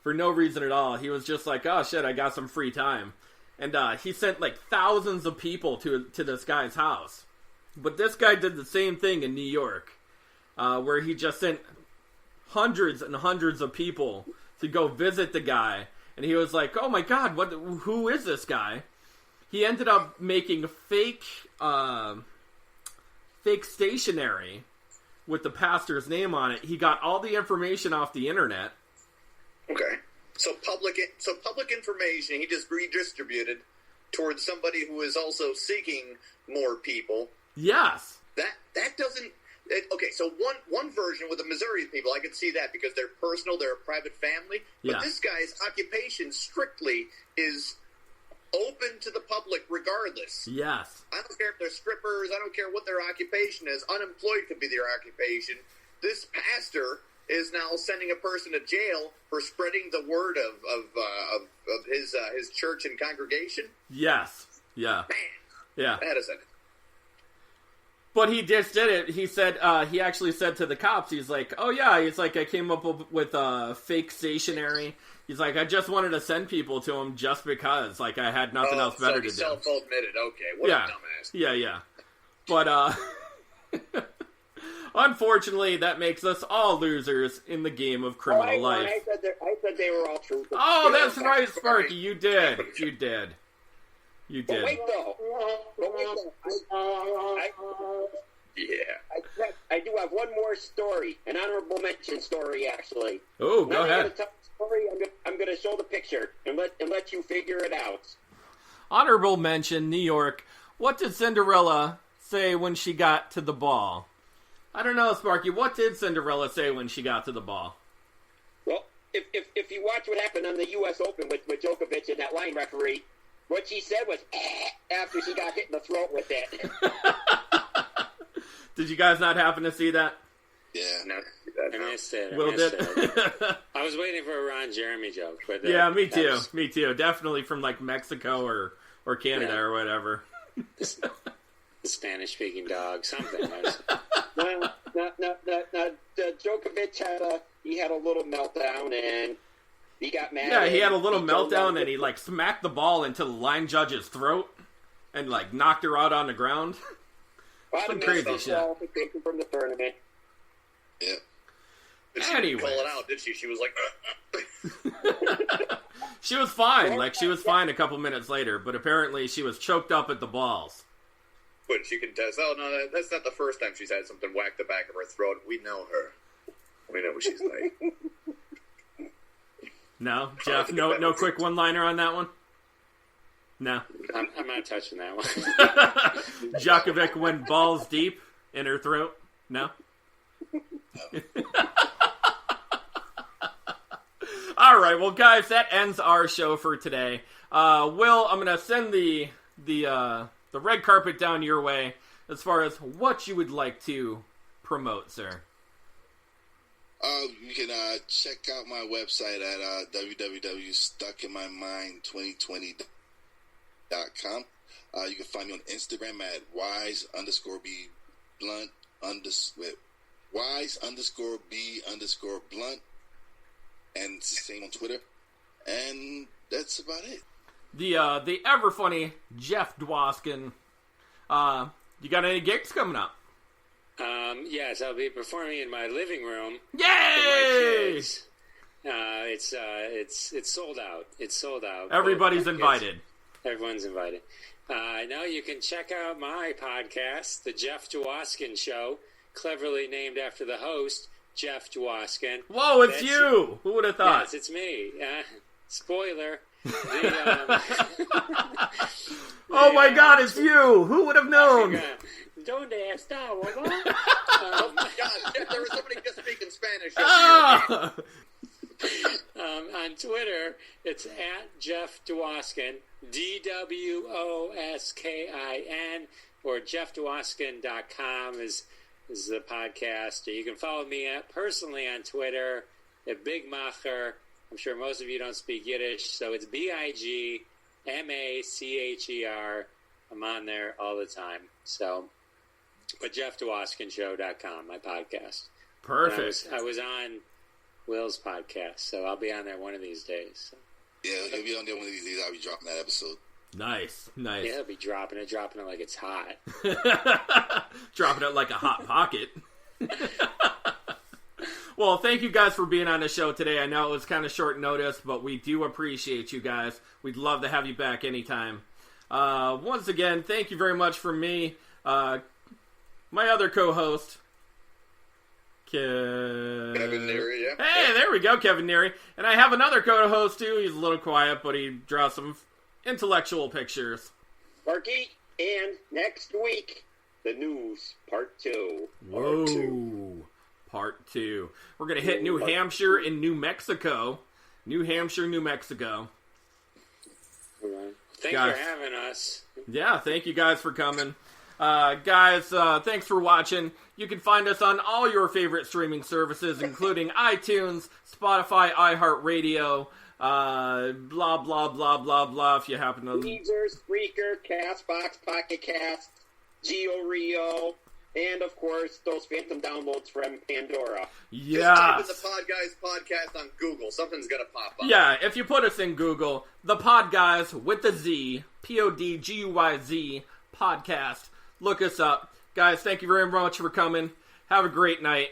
For no reason at all. He was just like, oh shit, I got some free time. And he sent thousands of people to this guy's house. But this guy did the same thing in New York. Where he just sent hundreds and hundreds of people to go visit the guy. And he was like, oh my god, who is this guy? He ended up making fake stationery with the pastor's name on it. He got all the information off the internet. Okay. So public information he just redistributed towards somebody who is also seeking more people. Yes. That doesn't... Okay, so one version with the Missouri people, I could see that because they're personal, they're a private family. But this guy's occupation strictly is open to the public regardless. Yes. I don't care if they're strippers. I don't care what their occupation is. Unemployed could be their occupation. This pastor is now sending a person to jail for spreading the word of his church and congregation. Yes. Yeah. Man. Yeah. That is it. But he just did it. He said, he actually said to the cops, he's like, oh yeah, he's like, I came up with fake stationery. He's like, I just wanted to send people to him just because, like, I had nothing else better to do. Self-admitted. Okay, what a dumbass. Yeah. But, unfortunately, that makes us all losers in the game of criminal life. I said they were all true. Oh, that's right, Sparky. You did. But wait, though. I do have one more story, an honorable mention story, actually. Oh, go ahead. I'm going to tell the story. I'm going to show the picture and let you figure it out. Honorable mention, New York. What did Cinderella say when she got to the ball? I don't know, Sparky. What did Cinderella say when she got to the ball? Well, if you watch what happened on the U.S. Open with Djokovic and that line referee, what she said was, after she got hit in the throat with it. Did you guys not happen to see that? Yeah. No, I missed it. Will did. I was waiting for a Ron Jeremy joke. But yeah, me too. Me too. Definitely from, like, Mexico or Canada or whatever. The Spanish-speaking dog, something. Now, Djokovic had a little meltdown and he got mad. Yeah, he had a little meltdown and he like smacked the ball into the line judge's throat and like knocked her out on the ground. Some crazy shit. From the tournament. Yeah. She didn't call it out, did she? She was like, She was fine. Like she was fine a couple minutes later, but apparently she was choked up at the balls. But she can test. Oh no, that's not the first time she's had something whack the back of her throat. We know her. We know what she's like. No, Jeff. No quick one-liner on that one. No, I'm not touching that one. Djokovic went balls deep in her throat. No. All right, well, guys, that ends our show for today. Will, I'm gonna send the red carpet down your way as far as what you would like to promote, sir. You can check out my website at www.stuckintmymind2020.com. You can find me on Instagram at wise_b_blunt wise_b_blunt, and same on Twitter. And that's about it. The ever funny Jeff Dwoskin. You got any gigs coming up? Yes, I'll be performing in my living room. Yay! It's sold out. It's sold out. Everybody's invited. Everyone's invited. Now you can check out my podcast, The Jeff Dwoskin Show, cleverly named after the host, Jeff Dwoskin. Whoa, it's you! Who would have thought? Yes, it's me. Spoiler. Oh my God, it's you! Who would have known? Don't ask that one. Oh my God, there was somebody just speaking Spanish. On Twitter, it's at Jeff Dwoskin, DWOSKIN, or JeffDwoskin.com is the podcast. Or you can follow me personally on Twitter at Big Macher. I'm sure most of you don't speak Yiddish, so it's BIGMACHER. I'm on there all the time. So, but JeffDwoskinshow.com, my podcast. Perfect. I was on Will's podcast, so I'll be on there one of these days. So. Yeah, he'll be on there one of these days. I'll be dropping that episode. Nice. Yeah, he'll be dropping it like it's hot. Dropping it like a hot pocket. Well, thank you guys for being on the show today. I know it was kind of short notice, but we do appreciate you guys. We'd love to have you back anytime. Once again, thank you very much from me. My other co-host, Kevin Neary, yeah. Hey, there we go, Kevin Neary. And I have another co-host, too. He's a little quiet, but he draws some intellectual pictures. Sparky, and next week, the news, part 2. Whoa. Part 2. We're going to hit New Hampshire and New Mexico. New Hampshire, New Mexico. Thanks for having us. Yeah, thank you guys for coming. Guys, thanks for watching. You can find us on all your favorite streaming services, including iTunes, Spotify, iHeartRadio, blah, blah, blah, blah, blah, if you happen to... Deezer, Spreaker, CastBox, Pocket Cast, GeoReo, And, of course, those phantom downloads from Pandora. Yeah. Just type in the Podguyz Podcast on Google. Something's going to pop up. Yeah, if you put us in Google, the Podguyz with the Z, Podguyz Podcast. Look us up. Guys, thank you very much for coming. Have a great night.